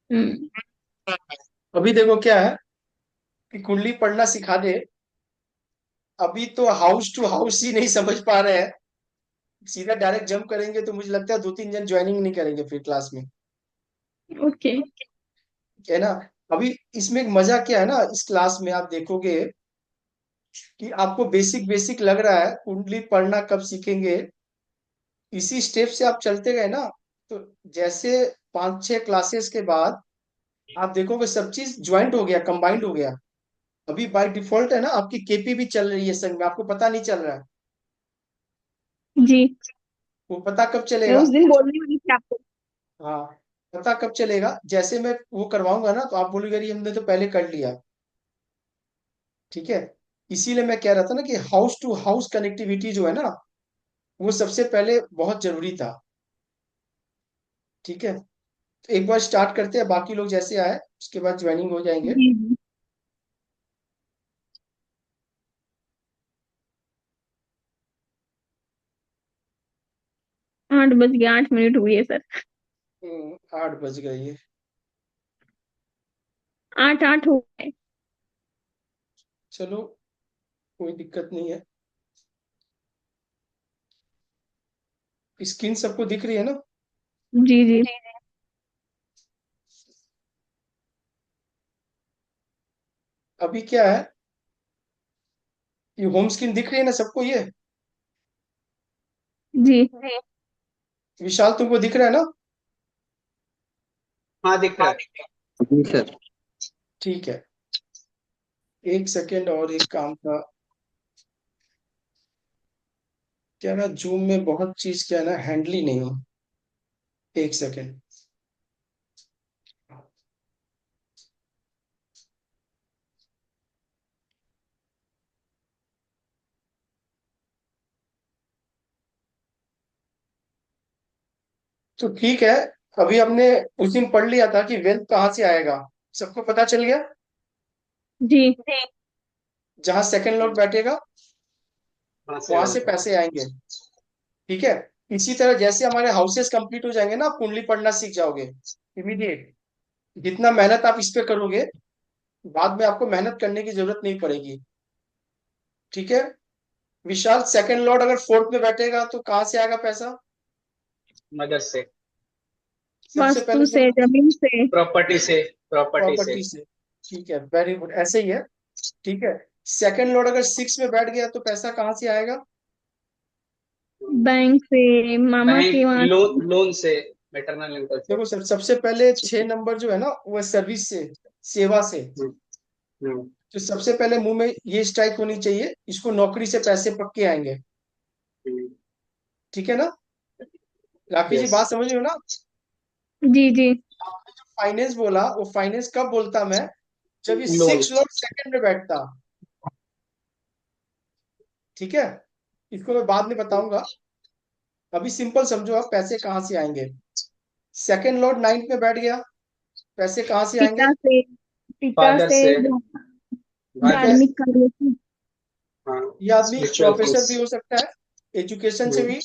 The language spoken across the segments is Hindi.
हम्म। अभी देखो क्या है कि कुंडली पढ़ना सिखा दे। अभी तो हाउस टू हाउस ही नहीं समझ पा रहे हैं। सीधा डायरेक्ट जंप करेंगे तो मुझे लगता है दो तीन जन ज्वाइनिंग नहीं करेंगे फिर क्लास में। ओके। है ना। अभी इसमें एक मजा क्या है ना, इस क्लास में आप देखोगे कि आपको बेसिक बेसिक लग रहा है, कुंडली पढ़ना कब सीखेंगे। इसी स्टेप से आप चलते गए ना, तो जैसे 5-6 क्लासेस के बाद आप देखोगे सब चीज ज्वाइंट हो गया, कंबाइंड हो गया। अभी बाय डिफॉल्ट है ना, आपकी केपी भी चल रही है संग में, आपको पता नहीं चल रहा है। जी। वो पता कब मैं चलेगा? उस दिन बोलने वाली थी आपको। हाँ, पता कब चलेगा, जैसे मैं वो करवाऊंगा ना तो आप बोलोगे अरे हमने तो पहले कर लिया। ठीक है। इसीलिए मैं कह रहा था ना कि हाउस टू हाउस कनेक्टिविटी जो है ना, वो सबसे पहले बहुत जरूरी था। ठीक है। तो एक बार स्टार्ट करते हैं, बाकी लोग जैसे आए उसके बाद ज्वाइनिंग हो जाएंगे। जी जी। 8 बज के 8 मिनट हुई है सर। 8 बज गए ये। 8 8 हो गए। चलो, कोई दिक्कत नहीं है। स्क्रीन सबको दिख रही है ना? जी जी। अभी क्या है, ये होम स्क्रीन दिख रही है ना सबको ये? जी। विशाल तुमको दिख रहा है ना? हाँ दिख रहा है। जी सर। ठीक है। एक सेकेंड, और एक काम था। क्या ना, जूम में बहुत चीज क्या है ना, हैंडल ही नहीं हो। एक सेकेंड। तो ठीक है। अभी हमने उस दिन पढ़ लिया था कि वेल्थ कहाँ से आएगा, सबको पता चल गया। जी। जहां सेकंड लॉट बैठेगा हाँ से वहां से आएगा। पैसे आएंगे। ठीक है। इसी तरह जैसे हमारे हाउसेस कंप्लीट हो जाएंगे ना, आप कुंडली पढ़ना सीख जाओगे इमीडिएट। जितना मेहनत आप इस पे करोगे, बाद में आपको मेहनत करने की जरूरत नहीं पड़ेगी। ठीक है। विशाल, सेकंड लॉर्ड अगर फोर्थ में बैठेगा तो कहाँ से आएगा पैसा? मदर से। सबसे पहले वास्तु से, बोलो। जमीन से। प्रॉपर्टी से। प्रॉपर्टी से। प्रॉपर्टी से। ठीक है, वेरी गुड, ऐसे ही है। ठीक है। सेकंड लॉर्ड अगर 6 में बैठ गया तो पैसा कहाँ से आएगा? बैंक से, मामा के बैंक वहां से। लोन लोन से। मैटरनल अंकल से। देखो सर, सबसे पहले 6 नंबर जो है ना, वो है सर्विस से, सेवा से। हम्म, हम्म, तो सबसे पहले मुंह में ये स्ट्राइक होनी चाहिए, इसको नौकरी से पैसे पक्के आएंगे। ठीक है ना? राखी जी, यस। बात समझ रहे हो ना? जी जी। आपने जो फाइनेंस बोला, वो फाइनेंस कब बोलता मैं, जब ये लोन। 6 लोग सेकंड में बैठता। ठीक है। इसको मैं बाद में बताऊंगा। अभी सिंपल समझो, आप पैसे कहाँ से आएंगे। सेकंड लॉर्ड 9th में बैठ गया, पैसे कहाँ से आएंगे? पिता से। पिता फादर से। से। ठीक है। धार्मिक कार्य से। हाँ। ये आदमी स्पिरिचुअल प्रोफेसर थिंग्स। भी हो सकता है, एजुकेशन से भी।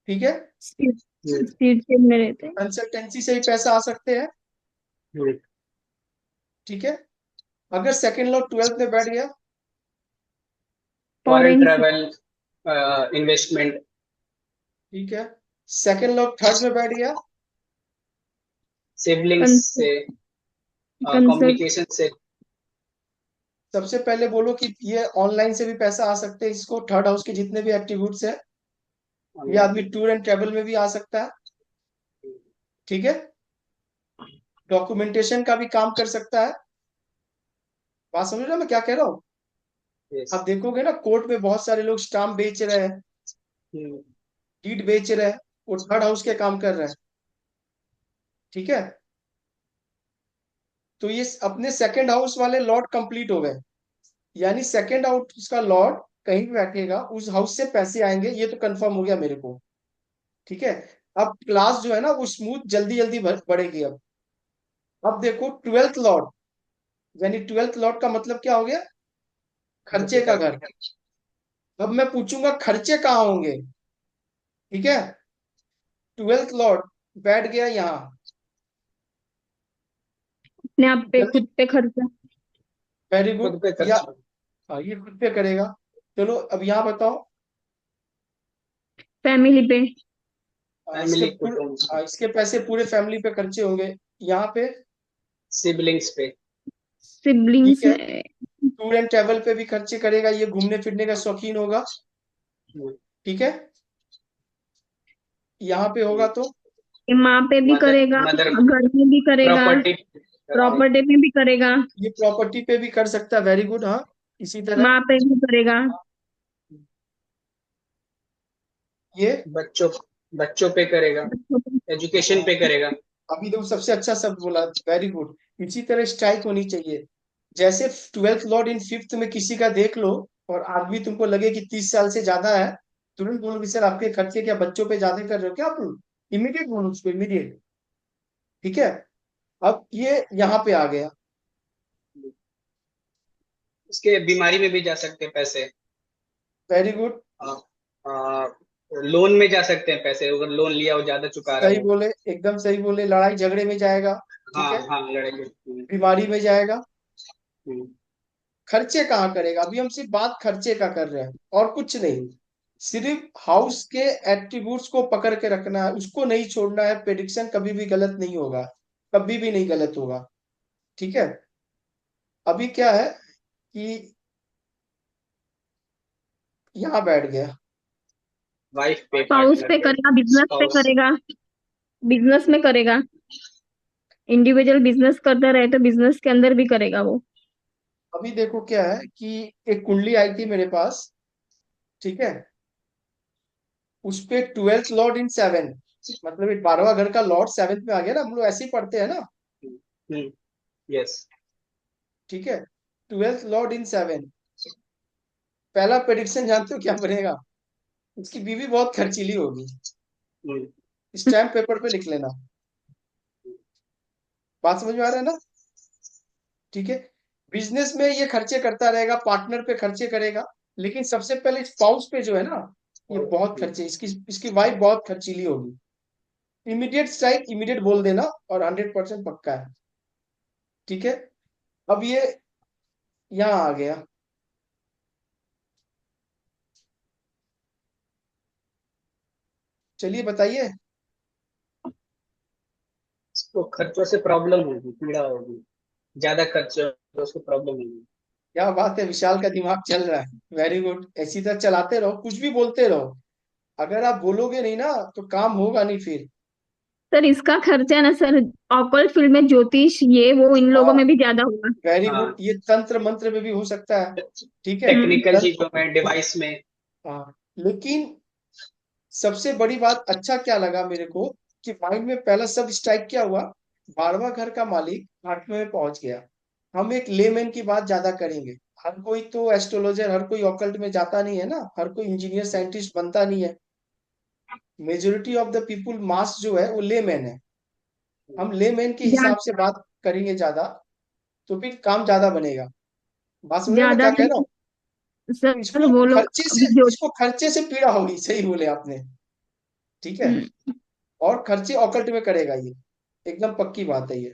ठीक है। स्पीड से में रहते हैं। कंसल्टेंसी से भी पैसा आ सकते हैं। ठीक है। अगर सेकंड लॉर्ड 12th में बैठ गया। फॉरेन फॉरेन से। ट्रेवल। इन्वेस्टमेंट। ठीक है। सेकंड लॉर्ड 3rd में बैठ गया। Siblings concert. से। कंसर्ट। कम्युनिकेशन से। सबसे पहले बोलो कि ये ऑनलाइन से भी पैसा आ सकते हैं, इसको थर्ड हाउस के जितने भी एट्रीब्यूट्स है। ये आदमी टूर एंड ट्रेवल में भी आ सकता है। ठीक है। डॉक्यूमेंटेशन का भी काम कर सकता है। बात समझ रहे हो मैं क्या कह रहा हूँ? यस। आप देखोगे ना, कोर्ट में बहुत सारे लोग स्टाम्प बेच रहे हैं, डीड बेच रहे हैं, वो थर्ड हाउस के काम कर रहे हैं। ठीक है। तो ये अपने सेकंड हाउस वाले लॉट कंप्लीट हो गए। यानी सेकंड हाउस का लॉट कहीं भी बैठेगा, उस हाउस से पैसे आएंगे, ये तो कंफर्म हो गया मेरे को। ठीक है। अब क्लास जो है ना, वो स्मूथ जल्दी जल्दी बढ़ेगी अब देखो, 12th लॉट, यानी 12th लॉट का मतलब क्या हो गया? खर्चे का कैपिटल। घर। अब मैं पूछूंगा खर्चे कहाँ होंगे। ठीक है। 12th लॉट बैठ गया यहाँ। अपने आप पे, जल्दी। खुद पे खर्चा। वेरी खुद गुड। पे या खर्च। हाँ, ये खुद पे करेगा। चलो अब यहाँ बताओ। फैमिली पे। इसके फैमिली, पूरे कुटुंब, इसके पैसे पूरे फैमिली पे खर्चे होंगे। यहाँ पे सिबलिंग्स पे। ठीक सिबलिंग्स है। में। टूर एंड ट्रैवल पे भी खर्चे करेगा, ये घूमने फिरने का शौकीन होगा। हम्म, ठीक है। यहाँ पे होगा तो माँ पे भी मदर करेगा, मदर घर में भी करेगा, प्रॉपर्टी। प्रॉपर्टी में भी करेगा, ये प्रॉपर्टी पे भी कर सकता है। Very good. हाँ, इसी तरह माँ पे भी करेगा। ये बच्चों बच्चों पे करेगा, बच्चों पे। एजुकेशन पे करेगा। अभी तो सबसे अच्छा शब्द बोला। Very good. इसी तरह स्ट्राइक होनी चाहिए। जैसे ट्वेल्थ लॉर्ड इन फिफ्थ में किसी का देख लो और आदमी तुमको लगे कि 30 साल से ज्यादा है, तुरंत बोलोगे सर आपके खर्चे क्या बच्चों पे ज्यादा कर रहे हो क्या आप लोग। इमीडिएट बोलो उसको, इमीडिएट। ठीक है। अब ये यहाँ पे आ गया। उसके बीमारी में भी जा सकते हैं पैसे। Very good. लोन में जा सकते हैं पैसे, अगर लोन लिया हो, ज्यादा चुका रहा सही हो। बोले, एकदम सही बोले। लड़ाई झगड़े में जाएगा। ठीक हाँ है। हाँ, लड़ाई। बीमारी में जाएगा। हम्म, खर्चे कहाँ करेगा, अभी हम सिर्फ बात खर्चे का कर रहे हैं और कुछ नहीं। सिर्फ हाउस के एट्रीब्यूट्स को पकड़ के रखना है, उसको नहीं छोड़ना है। प्रेडिक्शन कभी भी गलत नहीं होगा, कभी भी नहीं गलत होगा। ठीक है। अभी क्या है कि यहाँ बैठ गया। वाइफ पे, स्पाउस पार्टनर पे पे, करेगा, बिजनेस पे स्पाउस। करेगा, बिजनेस में करेगा। इंडिविजुअल बिजनेस करता रहे तो बिजनेस के अंदर भी करेगा वो। अभी देखो क्या है कि एक कुंडली आई थी मेरे पास। ठीक है। उस पे ट्वेल्थ लॉर्ड इन सेवन, मतलब एक 12वां घर का लॉर्ड सेवेंथ में आ गया ना, हम लोग ऐसे ही पढ़ते हैं ना। यस। ठीक है। Twelfth Lord in seven. पहला प्रेडिक्शन जानते हो क्या बनेगा। उसकी बीवी बहुत खर्चीली होगी। स्टैम्प पेपर पे लिख लेना। बात समझ में आ रहा है ना। ठीक है। बिजनेस में ये खर्चे करता रहेगा, पार्टनर पे खर्चे करेगा, लेकिन सबसे पहले स्पाउस पे जो है ना, ये बहुत खर्चे, इसकी इसकी वाइफ बहुत खर्चीली होगी। इमीडिएट स्ट्राइक, इमीडिएट बोल देना और 100% पक्का है। ठीक है। अब ये यहाँ आ गया। चलिए बताइए। उसको खर्चों से प्रॉब्लम होगी, पीड़ा होगी। ज्यादा खर्च हो तो उसको प्रॉब्लम होगी। क्या बात है, विशाल का दिमाग चल रहा है। वेरी गुड, इसी तरह चलाते रहो, कुछ भी बोलते रहो। अगर आप बोलोगे नहीं ना तो काम होगा नहीं फिर। सर इसका खर्चा ना सर, ऑकल्ट फील्ड में ज्योतिष ये वो इन लोगों हाँ, में भी ज्यादा होगा। वेरी गुड, हाँ, ये तंत्र मंत्र में भी हो सकता है। ठीक है। हम्म। टेक्निकल तंत्र। चीजों में, डिवाइस में। हाँ, लेकिन सबसे बड़ी बात अच्छा क्या लगा मेरे को कि माइंड में पहला सब स्ट्राइक क्या हुआ। 12वां घर का मालिक 8वें में पहुंच गया। हम एक लेमैन की बात ज्यादा करेंगे। हर कोई तो एस्ट्रोलॉजर, हर कोई ऑकल्ट में जाता नहीं है ना, हर कोई इंजीनियर साइंटिस्ट बनता नहीं है। मेजोरिटी ऑफ द पीपुल मास जो है वो लेमैन है। हम लेमैन के हिसाब से बात करेंगे ज्यादा, तो फिर काम ज्यादा बनेगा। बात समझ रहे हो मैं ज्यादा क्या कह रहा नहीं हूँ। तो सर, वो लोग अभी जो। इसको खर्चे से पीड़ा होगी, सही बोले आपने। ठीक है। हम्म, और खर्चे ऑकल्ट में करेगा ये, एकदम पक्की बात है ये।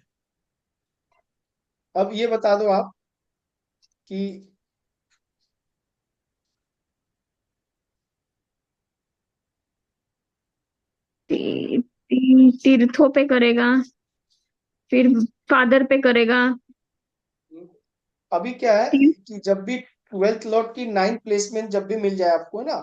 अब ये बता दो आप कि तीर्थों पे करेगा, फिर फादर पे करेगा। अभी क्या है तीर्थ। कि जब भी ट्वेल्थ लॉट की 9th प्लेसमेंट जब भी मिल जाए आपको ना,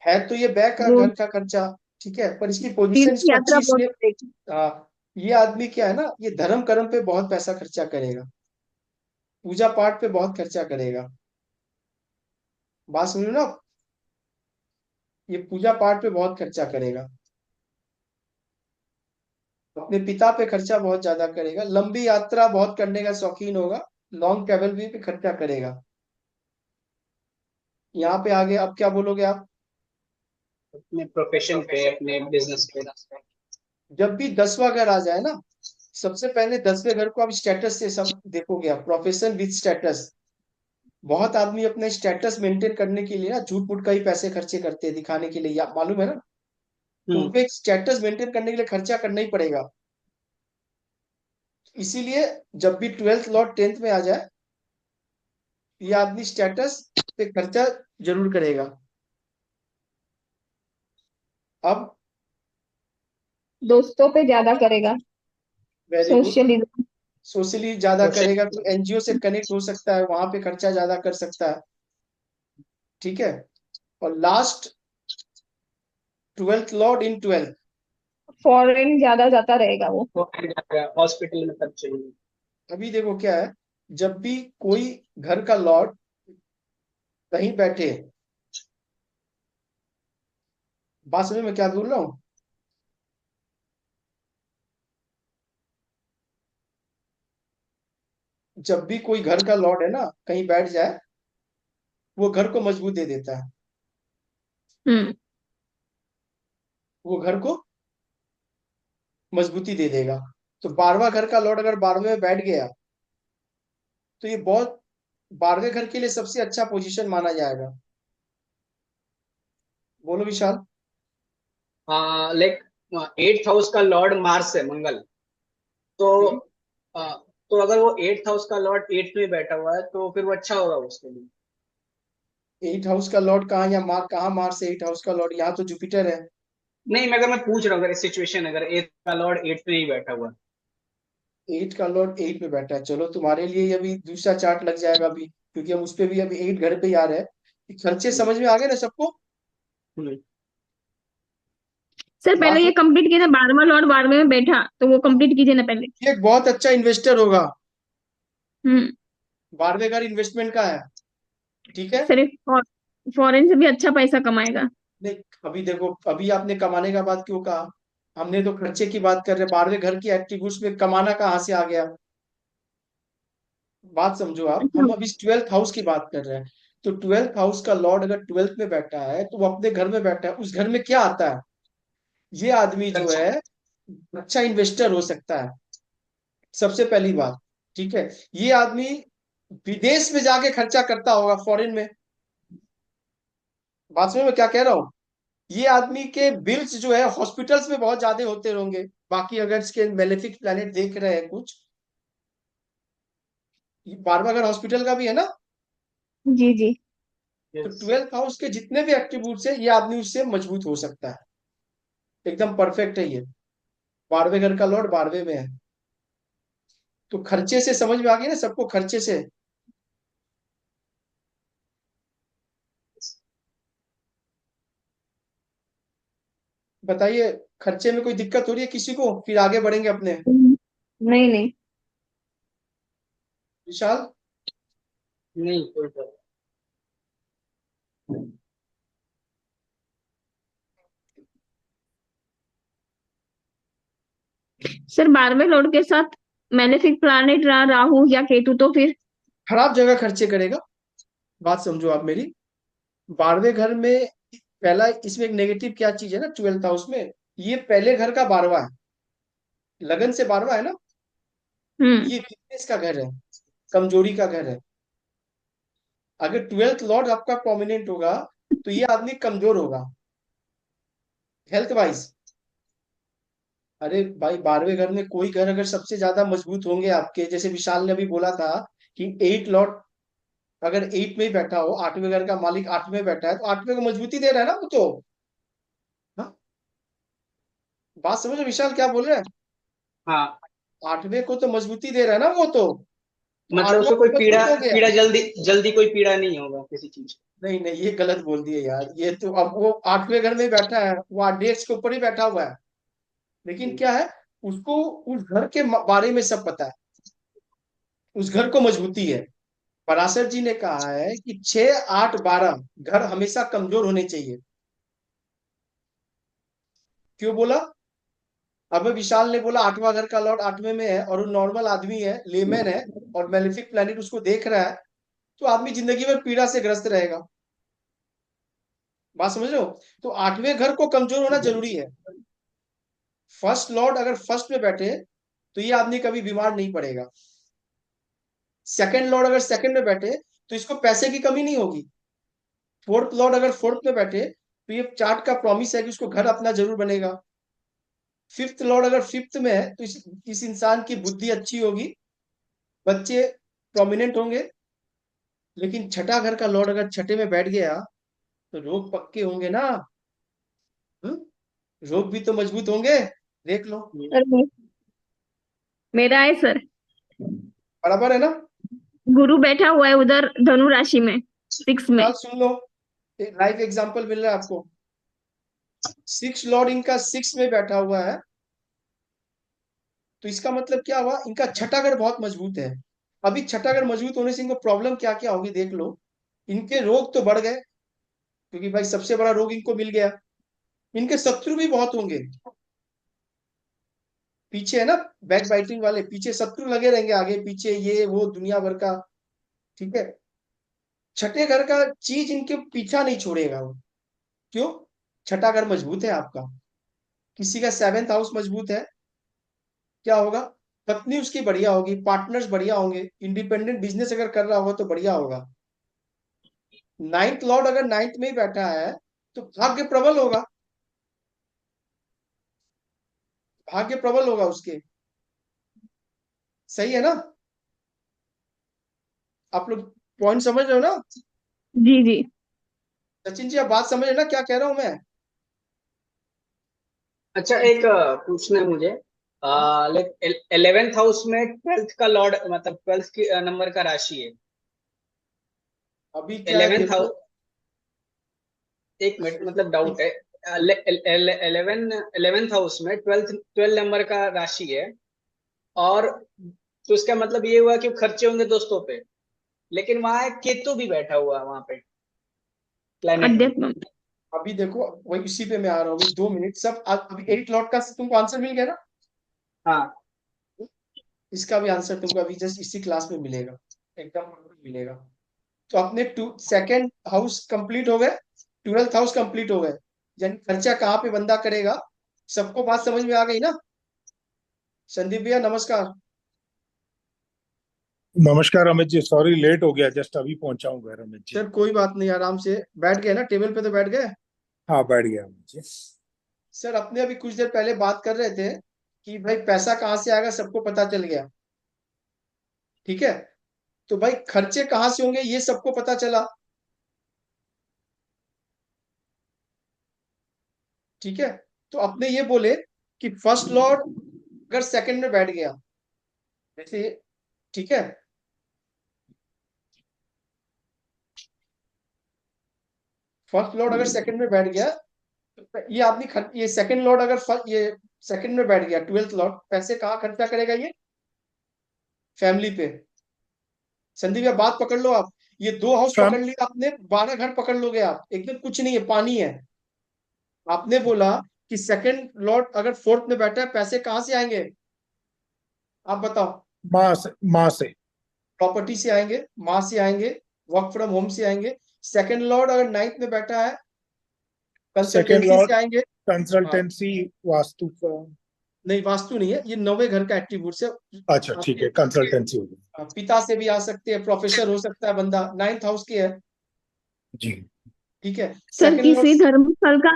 है तो ये बैक का वो घर का खर्चा। ठीक है, पर इसकी पोजीशन तीर्थ इसको अच्छी यात्रा बहुत इसलिए। करेगी। हाँ, ये आदमी क्या है ना, ये धर्म कर्म पे बहुत पैसा खर्चा करेगा, पूजा पाठ पे बहुत खर्चा करेगा। बात सुन रहे हो ना आप? ये पूजा पाठ पे बहुत खर्चा करेगा, अपने पिता पे खर्चा बहुत ज्यादा करेगा, लंबी यात्रा बहुत करने का शौकीन होगा, लॉन्ग ट्रेवल भी पे खर्चा करेगा। यहाँ पे आगे अब क्या बोलोगे आप। अपने प्रोफेशन पे, अपने बिजनेस पे। जब भी 10वां घर आ जाए ना, सबसे पहले 10वें घर को आप स्टेटस से सब देखोगे, आप प्रोफेशन विद स्टेटस। बहुत आदमी अपने स्टेटस मेंटेन करने के लिए ना झूठ मूठ का ही पैसे खर्चे करते हैं दिखाने के लिए, या मालूम है ना। तो हम्म उनको एक स्टेटस मेंटेन करने के लिए खर्चा करना ही पड़ेगा। इसीलिए जब भी 12th लॉर्ड 10th में आ जाए, ये आदमी स्टेटस पे खर्चा जरूर करेगा। अब दोस्तों पे ज्यादा करेगा। Very good. सोशलिज्म। सोशली ज्यादा सोशल। करेगा तो एनजीओ से कनेक्ट हो सकता है, वहां पे खर्चा ज्यादा कर सकता है। ठीक है। और लास्ट, 12th लॉर्ड इन 12th। फॉरेन ज्यादा जाता रहेगा वो। हॉस्पिटल में खर्च चाहिए। अभी देखो क्या है, जब भी कोई घर का लॉर्ड कहीं बैठे, बात समझ में क्या बोल रहा हूँ? जब भी कोई घर का लॉर्ड है ना कहीं बैठ जाए, वो घर को मजबूत दे देता है। हम्म। वो घर को मजबूती दे देगा। तो 12वां घर का लॉर्ड अगर 12वें में बैठ गया, तो ये बहुत 12वें घर के लिए सबसे अच्छा पोजीशन माना जाएगा। बोलो विशाल। हाँ, लाइक 8th हाउस का लॉर्ड मार्स है, मंगल। तो तो अगर वो 8th हाउस का लॉर्ड 8th में बैठा हुआ है तो फिर वो अच्छा होगा उसके लिए। 8 हाउस का लॉर्ड कहाँ, या मार कहाँ, मार्स 8 हाउस का लॉर्ड, यहाँ तो जुपिटर है। नहीं, मैं अगर मैं पूछ रहा हूँ, अगर सिचुएशन, अगर 8th का लॉर्ड 8th में ही बैठा हुआ है। 8 का लॉर्ड 8 में बैठा है, चलो तुम्हारे लिए ये अभी दूसरा चार्ट लग जाएगा अभी, क्योंकि हम उस पे भी अभी 8 घर पे ही आ रहे हैं। कि खर्चे हम्म, समझ में आ गए ना सबको? हम्म। सर पहले बात, ये कंप्लीट कीजिए ना, 12वां लॉर्ड 12वें में बैठा तो वो कंप्लीट कीजिए ना पहले। ये एक बहुत अच्छा इन्वेस्टर होगा। हम्म। 12वें घर इन्वेस्टमेंट का है। ठीक है। सर फॉरेन से भी अच्छा पैसा कमाएगा। नहीं, अभी देखो, अभी आपने कमाने का बात क्यों कहा? हमने तो खर्चे की बात कर रहे हैं, 12वें घर की एट्रीब्यूट्स में कमाना कहाँ से आ गया? बात समझो आप, अच्छा। हम अभी 12th हाउस की बात कर रहे हैं। तो 12th हाउस का लॉर्ड अगर 12th में बैठा है, तो वो अपने घर में बैठा है, उस घर में क्या आता है? ये आदमी जो अच्छा। है अच्छा इन्वेस्टर हो सकता है, सबसे पहली बात। ठीक है। ये आदमी विदेश में जाके खर्चा करता होगा, फॉरेन में। बात समझ में क्या कह रहा हूँ? ये आदमी के बिल्स जो है हॉस्पिटल्स में बहुत ज्यादा होते होंगे। बाकी अगर इसके मेलेफिक प्लैनेट देख रहे हैं कुछ, 12वां घर हॉस्पिटल का भी है ना। जी जी। तो यस। 12th हाउस के जितने भी एट्रीब्यूट्स है, ये आदमी उससे मजबूत हो सकता है। एकदम परफेक्ट है ये। 12वें घर का लॉर्ड 12वें में है। तो खर्चे से समझ में आ गया ना सबको, खर्चे से। बताइए, खर्चे में कोई दिक्कत हो रही है किसी को? फिर आगे बढ़ेंगे अपने। नहीं नहीं। विशाल। नहीं, कोई प्रॉब्लम। सर 12वें लॉर्ड के साथ मैलेफिक प्लैनेट रहा राहु या केतु तो फिर। खराब जगह खर्चे करेगा। बात समझो आप मेरी। 12वें घर में पहला, इसमें एक नेगेटिव क्या चीज है ना 12th हाउस में, ये पहले घर का 12वां है। लगन से 12वां है ना। हम्म। ये वीकनेस का घर है, कमजोरी का घर है। अगर 12th लॉर्ड आपका प्रोमिनेंट होगा, तो ये आदमी कमजोर होगा हेल्थ वाइज। अरे भाई, 12वें घर में कोई घर अगर सबसे ज्यादा मजबूत होंगे आपके, जैसे विशाल ने अभी बोला था कि 8 लॉर्ड अगर 8 में ही बैठा हो, 8वें घर का मालिक 8वें में बैठा है, तो 8वें को मजबूती दे रहा है ना वो तो। हाँ, बात समझो विशाल क्या बोल रहे हैं? हाँ, 8वें को तो मजबूती दे रहा है ना वो तो। तो मतलब 8वां उसको कोई पीड़ा मजबूत हो गया। पीड़ा जल्दी जल्दी कोई पीड़ा नहीं होगा किसी चीज नहीं नहीं, ये गलत बोल दिए यार, ये तो अब वो 8वें घर में ही बैठा है, वो डेस्क के ऊपर ही बैठा हुआ है। लेकिन की। क्या है, उसको उस घर के बारे में सब पता है, उस घर को मजबूती है। पराशर जी ने कहा है कि 6 8 12 घर हमेशा कमजोर होने चाहिए। क्यों बोला? अब विशाल ने बोला 8वां घर का लॉर्ड 8वें में है, और वो नॉर्मल आदमी है, लेमैन है, और मेलेफिक प्लैनेट उसको देख रहा है, तो आदमी जिंदगी भर पीड़ा से ग्रस्त रहेगा। बात समझ रहे हो? तो 8वें घर को कमजोर होना जरूरी है। फर्स्ट लॉर्ड अगर फर्स्ट में बैठे, तो ये आदमी कभी बीमार नहीं पड़ेगा। सेकंड लॉर्ड अगर सेकंड में बैठे, तो इसको पैसे की कमी नहीं होगी। फोर्थ लॉर्ड अगर फोर्थ में बैठे, तो ये चार्ट का प्रॉमिस है कि उसको घर अपना जरूर बनेगा। फिफ्थ लॉर्ड अगर फिफ्थ में है तो इस इंसान की बुद्धि अच्छी होगी, बच्चे प्रोमिनेंट होंगे। लेकिन छठा घर का लॉर्ड अगर छठे में बैठ गया तो रोग पक्के होंगे ना। हम्म? रोग भी तो मजबूत होंगे, देख लो। सर मेरा है सर। बराबर है ना। गुरु बैठा हुआ है उधर धनु राशि में, 6 में। बात सुन लो, लाइव एग्जांपल मिल रहा है आपको। सिक्स लॉर्ड इनका सिक्स में बैठा हुआ है, तो इसका मतलब क्या हुआ, इनका छठा घर बहुत मजबूत है। अभी छठा घर मजबूत होने से इनको प्रॉब्लम क्या क्या होगी देख लो। इनके रोग तो बढ़ गए, क्योंकि भाई सबसे बड़ा रोग इनको मिल गया। इनके शत्रु भी बहुत होंगे, पीछे है ना, बैक बाइटिंग वाले, पीछे शत्रु लगे रहेंगे, आगे पीछे ये वो दुनिया भर का। ठीक है। छठे घर का चीज इनके पीछा नहीं छोड़ेगा वो। क्यों? छठा घर मजबूत है आपका। किसी का सेवेंथ हाउस मजबूत है, क्या होगा, पत्नी उसकी बढ़िया होगी, पार्टनर्स बढ़िया होंगे, इंडिपेंडेंट बिजनेस अगर कर रहा होगा तो बढ़िया होगा। नाइन्थ लॉर्ड अगर नाइन्थ में ही बैठा है तो भाग्य प्रबल होगा, भाग्य प्रबल होगा उसके। सही है ना। आप लोग पॉइंट समझ रहे हो ना। जी जी। सचिन जी, आप बात समझ रहे हो ना क्या कह रहा हूं मैं। अच्छा, एक पूछना है मुझे। लाइक 11th हाउस में 12th का लॉर्ड, मतलब 12th की नंबर का राशि है। अभी क्या है 11th देखो। हाउस, एक मिनट, मतलब डाउट है। 11th हाउस में 12 नंबर का राशि है, और तो इसका मतलब ये हुआ कि खर्चे होंगे दोस्तों पे। लेकिन वहां एक केतु भी बैठा हुआ है वहां पे, प्लेनेट में। अध्यात्म। अभी देखो, वही इसी पे मैं आ रहा हूँ, अभी 2 मिनट सब अभी एट लॉट का तुमको आंसर मिल गया ना। हाँ। इसका भी आंसर तुमको अभी जस्ट इसी क्लास में मिलेगा, एकदम मिलेगा। तो अपने सेकेंड हाउस कंप्लीट हो गए, ट्वेल्थ हाउस कंप्लीट हो गए, यानी खर्चा कहाँ पे बंदा करेगा। सबको बात समझ में आ गई ना। संदीप भैया नमस्कार। नमस्कार अमित जी, सॉरी लेट हो गया, जस्ट अभी पहुंचा हूँ घर अमित जी। सर कोई बात नहीं, आराम से बैठ गए ना, टेबल पे तो बैठ गए। हाँ बैठ गया अमित जी। सर अपने अभी कुछ देर पहले बात कर रहे थे कि भाई पैसा कहाँ से आएगा, सबको पता चल गया। ठीक है। तो भाई खर्चे कहाँ से होंगे ये सबको पता चला। ठीक है। तो अपने ये बोले कि फर्स्ट लॉर्ड अगर सेकंड में बैठ गया, जैसे, ठीक है, फर्स्ट लॉर्ड अगर सेकंड में बैठ गया, तो ये आदमी ये सेकंड लॉर्ड अगर ये सेकंड में बैठ गया, ट्वेल्थ लॉर्ड पैसे कहाँ खर्चा करेगा ये, फैमिली पे। संदीप भैया बात पकड़ लो आप। ये दो हाउस फैम पकड़ लिया आपने, 12 घर पकड़ लोगे आप, एकदम कुछ नहीं है, पानी है। आपने बोला कि सेकंड लॉर्ड अगर फोर्थ में बैठा है, पैसे कहाँ से आएंगे, आप बताओ। माँ से। प्रॉपर्टी से आएंगे, माँ से आएंगे, वर्क फ्रॉम होम से आएंगे। सेकंड लॉर्ड अगर नाइन्थ में बैठा है, सेकेंड कंसल्टेंसी लॉर्ड से आएंगे। हाँ, कंसल्टेंसी, वास्तु का। नहीं वास्तु नहीं है, ये नौवे घर का एट्रीब्यूट से। अच्छा ठीक आपके है, कंसल्टेंसी होगी। पिता से भी आ सकते हैं, प्रोफेसर हो सकता है बंदा, नाइन्थ हाउस के है। जी। ठीक है। Sir second Lord. किसी धर्मस्थल का,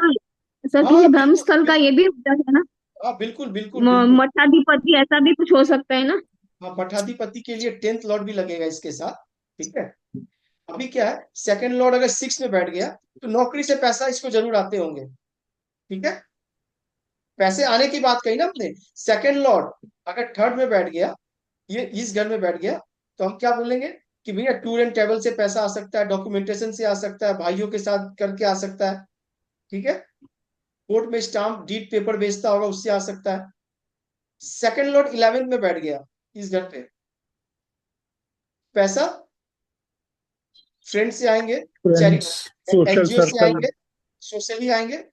सर हाँ किसी बिल्कुल धर्मस्थल का बिल्कुल। ये भी होता है ना। हाँ बिल्कुल बिल्कुल बिल्कुल। मठाधिपति ऐसा भी कुछ हो सकता है ना। हाँ मठाधिपति के लिए टेंथ लॉर्ड भी लगेगा इसके साथ। ठीक है। अभी क्या है, सेकंड लॉर्ड अगर सिक्स में बैठ गया तो नौकरी से पैसा इसको जरूर आते होंगे। ठीक है। पैसे आने की बात कही ना अपने। सेकंड लॉर्ड अगर थर्ड में बैठ गया, ये इस घर में बैठ गया, तो हम क्या बोलेंगे कि भैया टूर एंड ट्रेवल से पैसा आ सकता है, डॉक्यूमेंटेशन से आ सकता है, भाइयों के साथ करके आ सकता है। ठीक है। कोर्ट में स्टाम्प डीड पेपर बेचता होगा, उससे आ सकता है। सेकंड लॉर्ड 11 में बैठ गया इस घर पे, पैसा फ्रेंड से आएंगे, फ्रेंड्स, चैरिटी सोशल एनजीओ से सर्कल। आएंगे, सोशली आएंगे।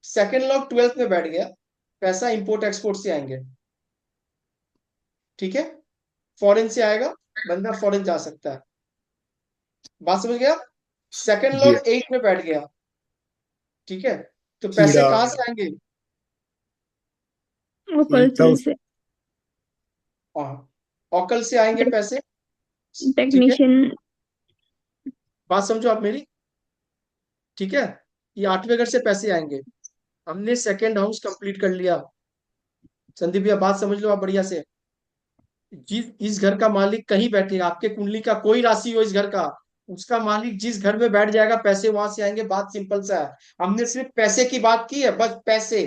सेकंड लॉर्ड ट्वेल्थ में बैठ गया, पैसा इंपोर्ट एक्सपोर्ट से आएंगे। ठीक है। फॉरेन से आएगा, बंदा फॉरेन जा सकता है। बात समझ गया। सेकंड जी। लॉर्ड एट में बैठ गया। ठीक है। तो पैसे कीड़ा। कहाँ से आएंगे। वो एट्थ कल्चर हाउस। से। हाँ, ऑकल से आएंगे पैसे। ठीक है। टेक्नीशियन। बात समझो आप मेरी। ठीक है। ये आठवें घर से पैसे आएंगे। हमने सेकंड हाउस कंप्लीट कर लिया। संदीप भैया बात समझ लो आप बढ़िया से। जिस इस घर का मालिक कहीं बैठेगा, आपके कुंडली का कोई राशि हो इस घर का, उसका मालिक जिस घर में बैठ जाएगा पैसे वहां से आएंगे। बात सिंपल सा है। हमने सिर्फ पैसे की बात की है, बस पैसे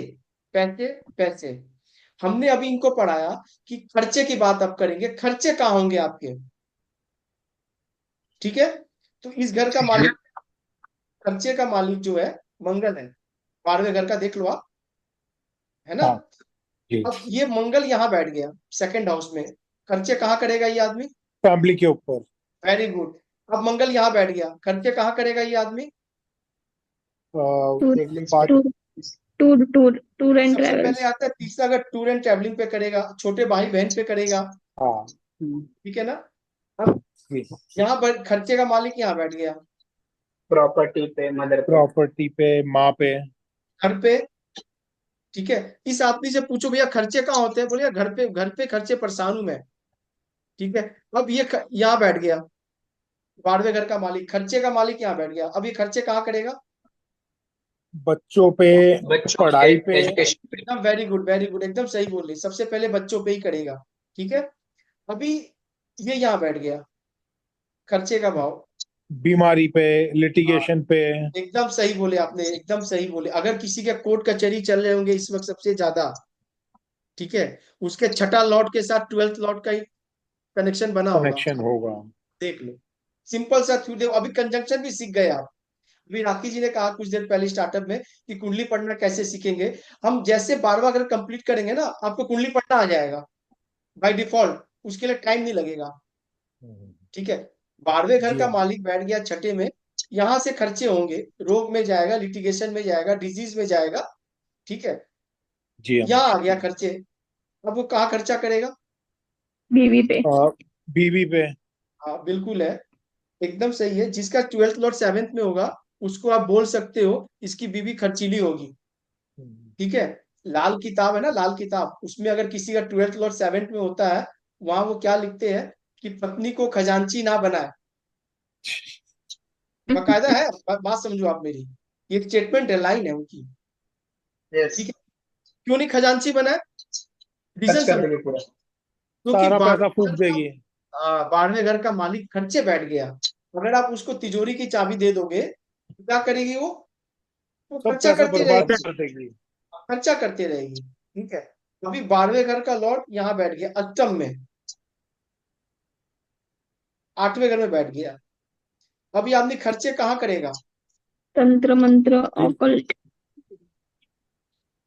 पैसे पैसे। हमने अभी इनको पढ़ाया कि खर्चे की बात अब करेंगे, खर्चे कहाँ होंगे आपके। ठीक है। तो इस घर का मालिक, खर्चे का मालिक जो है मंगल है। 12वें घर का देख लो आप, है ना। हाँ जी। अब ये मंगल यहाँ बैठ गया सेकंड हाउस में, खर्चे कहाँ करेगा ये आदमी। फैमिली के ऊपर। Very good. अब मंगल यहाँ बैठ गया, खर्चे कहाँ करेगा ये आदमी। टूर फैमिली पाँच। Tour tour tour tour and सबसे पहले ट्रेवल्स। आता है तीसरा, अगर टूर एंड ट्रैवलिंग पे करेगा, छोटे भाई बहन पे करेगा। हाँ ठीक है ना। अब जी। यहाँ पर खर्चे का मालिक यहाँ बैठ गया, प्रॉपर्टी पे, मदर पे। प्रॉपर्टी पे, माँ पे। घर पे। ठीक है। इस आदमी से पूछो भैया खर्चे कहाँ होते हैं, बोलिए घर पे, घर पे खर्चे परेशान हूं मैं। ठीक है। अब ये यहाँ बैठ गया 12वें घर का मालिक, खर्चे का मालिक यहाँ बैठ गया। अब ये खर्चे कहाँ करेगा। बच्चों पे, बच्चों पे, पढ़ाई पे। एजुकेशन पे। एकदम वेरी गुड, वेरी गुड, एकदम सही बोल रही। सबसे पहले बच्चों पे ही करेगा। ठीक है। अभी ये यहाँ बैठ गया खर्चे का भाव। बीमारी पे, हाँ, लिटिगेशन पे। एकदम सही बोले आपने, एकदम सही बोले। अगर किसी के कोर्ट कचहरी चल रहे होंगे इस वक्त सबसे ज्यादा, ठीक है, उसके छठा लॉर्ड के साथ 12th लॉर्ड का ही कनेक्शन बना होगा। कनेक्शन होगा। देख लो, सिंपल सा थ्रू। देखो अभी कंजंक्शन भी सीख गए आप। अभी राखी जी ने कहा कुछ देर पहले स्टार्टअप में कि कुंडली पढ़ना कैसे सीखेंगे। हम जैसे 12वां अगर कंप्लीट करेंगे ना, आपको कुंडली पढ़ना आ जाएगा बाय डिफॉल्ट, उसके लिए टाइम नहीं लगेगा। ठीक है। 12वें घर जी का हाँ। मालिक बैठ गया छठे में, यहां से खर्चे होंगे, रोग में जाएगा, लिटिगेशन में जाएगा, डिजीज में जाएगा। ठीक है। जी हाँ। यहाँ आ गया खर्चे। अब वो कहाँ खर्चा करेगा। बीवी पे। आ, बीवी पे। हाँ बिल्कुल है, एकदम सही है। जिसका 12th लॉर्ड 7th में होगा, उसको आप बोल सकते हो इसकी बीवी खर्चीली होगी। ठीक है। लाल किताब है ना, लाल किताब, उसमें अगर किसी का 12th लॉर्ड 7th में होता है, वहां वो क्या लिखते हैं कि पत्नी को खजांची ना बनाए। बकायदा है, बात समझो आप मेरी, ये एक स्टेटमेंट है, लाइन है उनकी। यस। ठीक है। क्यों नहीं खजांची बनाए, रीजन खर्च कर समझो। देंगे पूरा। क्योंकि सारा पैसा 12वें फूक घर का, देगी। 12वें घर का मालिक खर्चे बैठ गया। अगर आप उसको तिजोरी की चाबी दे दोगे तो क्या करेगी वो सब खर्चा पैसा करती बर्बाद रहेगी, कर देगी। खर्चा करते रहेगी। ठीक है। अभी 12वें घर का लॉर्ड यहाँ बैठ गया अष्टम में, 8वें घर में बैठ गया। अभी आदमी खर्चे कहाँ करेगा। तंत्र मंत्र ऑकल्ट। तंत्र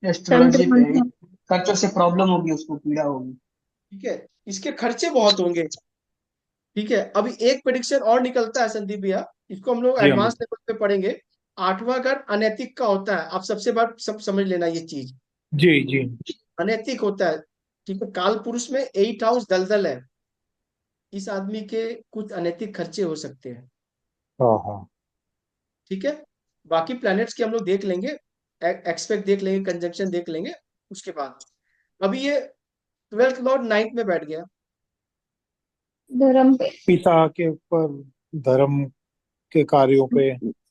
एस्ट्रोलॉजी पे। मंत्र। खर्चों से प्रॉब्लम होगी, उसको पीड़ा होगी। ठीक है। इसके खर्चे बहुत होंगे। ठीक है। अभी एक प्रेडिक्शन और निकलता है संदीप भैया, इसको हम लोग जी एडवांस अमित। लेवल पे पढ़ेंगे। 8वां घर अनैतिक का होता है, आप सबसे बार सब समझ लेना ये चीज। जी जी। अनैतिक होता है। ठीक है। काल पुरुष में 8 हाउस दलदल है, इस आदमी के कुछ अनैतिक खर्चे हो सकते हैं। हाँ हाँ। ठीक है। बाकी प्लैनेट्स के हम लोग देख लेंगे, एक्सपेक्ट देख लेंगे, कंजंक्शन देख लेंगे उसके बाद। अभी ये 12th लॉर्ड 9th में बैठ गया। धर्म पे। पिता के ऊपर, धर्म के कार्यों पे।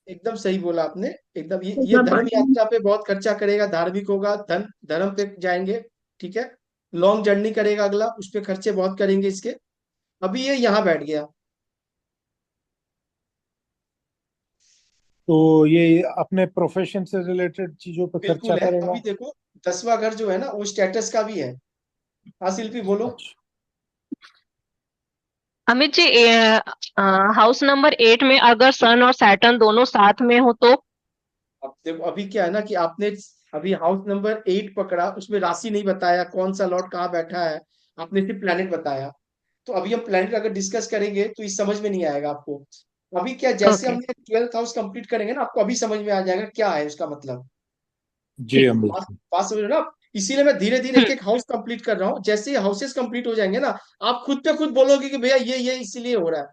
एकदम सही बोला आपने। एकदम ये पूजा धर्म पाठ में। यात्रा पे बहुत खर्चा करेगा, धार्मिक होगा, धन धर्म पे जाएंगे। ठीक है। लॉन्ग जर्नी करेगा अगला, उस पे खर्चे बहुत करेंगे इसके। अभी ये यहाँ बैठ गया। तो ये अपने प्रोफेशन से रिलेटेड चीजों पे खर्चा बिल्कुल है। अभी करेगा। देखो 10वां घर जो है ना, वो स्टेटस का भी है। हाँ शिल्पी बोलो। अच्छा। अमित जी, हाउस नंबर 8 में अगर सन और सैटर्न दोनों साथ में हो तो? अब देखो अभी क्या है ना कि आपने अभी हाउस नंबर 8 पकड़ा, उसमें राशि नहीं बताया, कौन सा लॉर्ड कहाँ बैठा है, आपने सिर्फ प्लेनेट बताया। तो अभी हम प्लेनेट अगर डिस्कस करेंगे तो इस समझ में नहीं आएगा आपको। अभी क्या, जैसे ओके। हमने 12th हाउस कंप्लीट करेंगे ना, आपको अभी समझ में आ जाएगा क्या है उसका मतलब। जी ठीक। अमित। बात बात समझ रहे हो ना आप? इसीलिए मैं धीरे धीरे हम्म। एक एक हाउस कंप्लीट कर रहा हूँ। जैसे ही हाउसेस कंप्लीट हो जाएंगे ना, आप खुद पे खुद बोलोगे कि भैया ये इसीलिए हो रहा है।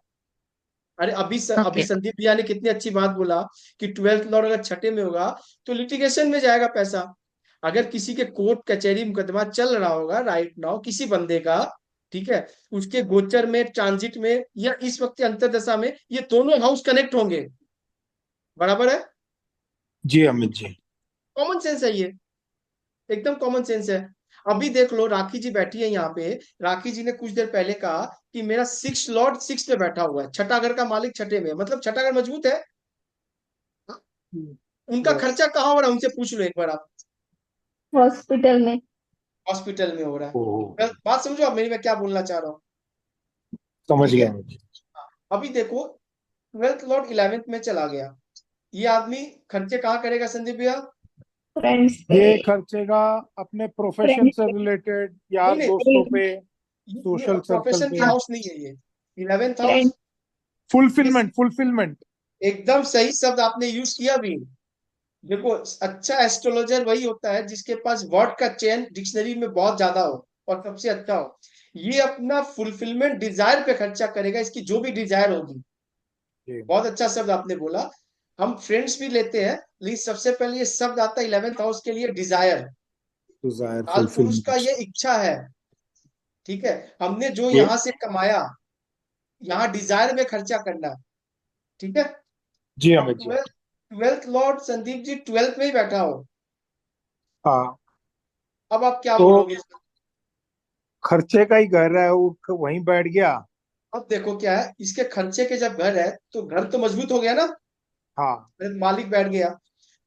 अरे अभी ओके। संदीप भैया ने कितनी अच्छी बात बोला कि 12th लॉर्ड अगर छठे में होगा तो लिटिगेशन में जाएगा पैसा। अगर किसी के कोर्ट कचहरी मुकदमा चल रहा होगा राइट नाउ किसी बंदे का, ठीक है, उसके गोचर में, ट्रांजिट में, या इस वक्त की अंतर्दशा में, ये दोनों हाउस कनेक्ट होंगे। बराबर है। जी अमित जी। कॉमन सेंस है ये, एकदम कॉमन सेंस है। अभी देख लो, राखी जी बैठी है यहाँ पे, राखी जी ने कुछ देर पहले कहा कि मेरा सिक्स लॉर्ड सिक्स पे बैठा हुआ है, छठा घर का मालिक छठे में, मतलब छठा घर मजबूत है। उनका यस। खर्चा कहाँ हो रहा है उनसे पूछ लो एक बार आप। हॉस्पिटल में। हॉस्पिटल में हो रहा है। ओहो, बात समझो आप मेरी, मैं क्या बोलना चाह रहा हूँ। समझ ठीक है। गया मैं। अभी देखो, ट्वेल्थ लॉर्ड इलेवेंथ में चला गया, ये आदमी खर्चे कहाँ करेगा संदीप भैया? फ्रेंड्स पे। ये खर्चेगा अपने प्रोफेशन फ्रेंड्स से पे। रिलेटेड नहीं यार नहीं, दोस्तों पे, ये सोशल सर्कल प्रोफेशन की पे। हाउस नहीं है ये, इलेवेंथ हाउस। फ्रेंड्स। ये फुलफिलमेंट, फुलफिलमेंट। एकदम सही शब्द आपने यूज किया भी। देखो, अच्छा एस्ट्रोलॉजर वही होता है जिसके पास वर्ड का चयन डिक्शनरी में बहुत ज्यादा हो और सबसे अच्छा हो। ये अपना फुलफिलमेंट डिजायर पे खर्चा करेगा, इसकी जो भी डिजायर होगी। जी। बहुत अच्छा शब्द आपने बोला। हम फ्रेंड्स भी लेते हैं, लेकिन सबसे पहले ये शब्द आता है इलेवेंथ हाउस के लिए, डिजायर। डिजायर, काल पुरुष का फुलफिलमेंट। ये इच्छा है। ठीक है, हमने जो ये यहाँ से कमाया, यहाँ डिजायर में खर्चा करना। ठीक है। जी अब Amit ji. Twelfth twelfth Lord Sandeep ji twelfth में ही बैठा हो, हाँ, अब आप क्या तो बोलोगे? खर्चे का ही घर है, वो वहीं बैठ गया। अब देखो क्या है, इसके खर्चे के जब घर है तो घर तो मजबूत हो गया ना, हाँ मालिक बैठ गया,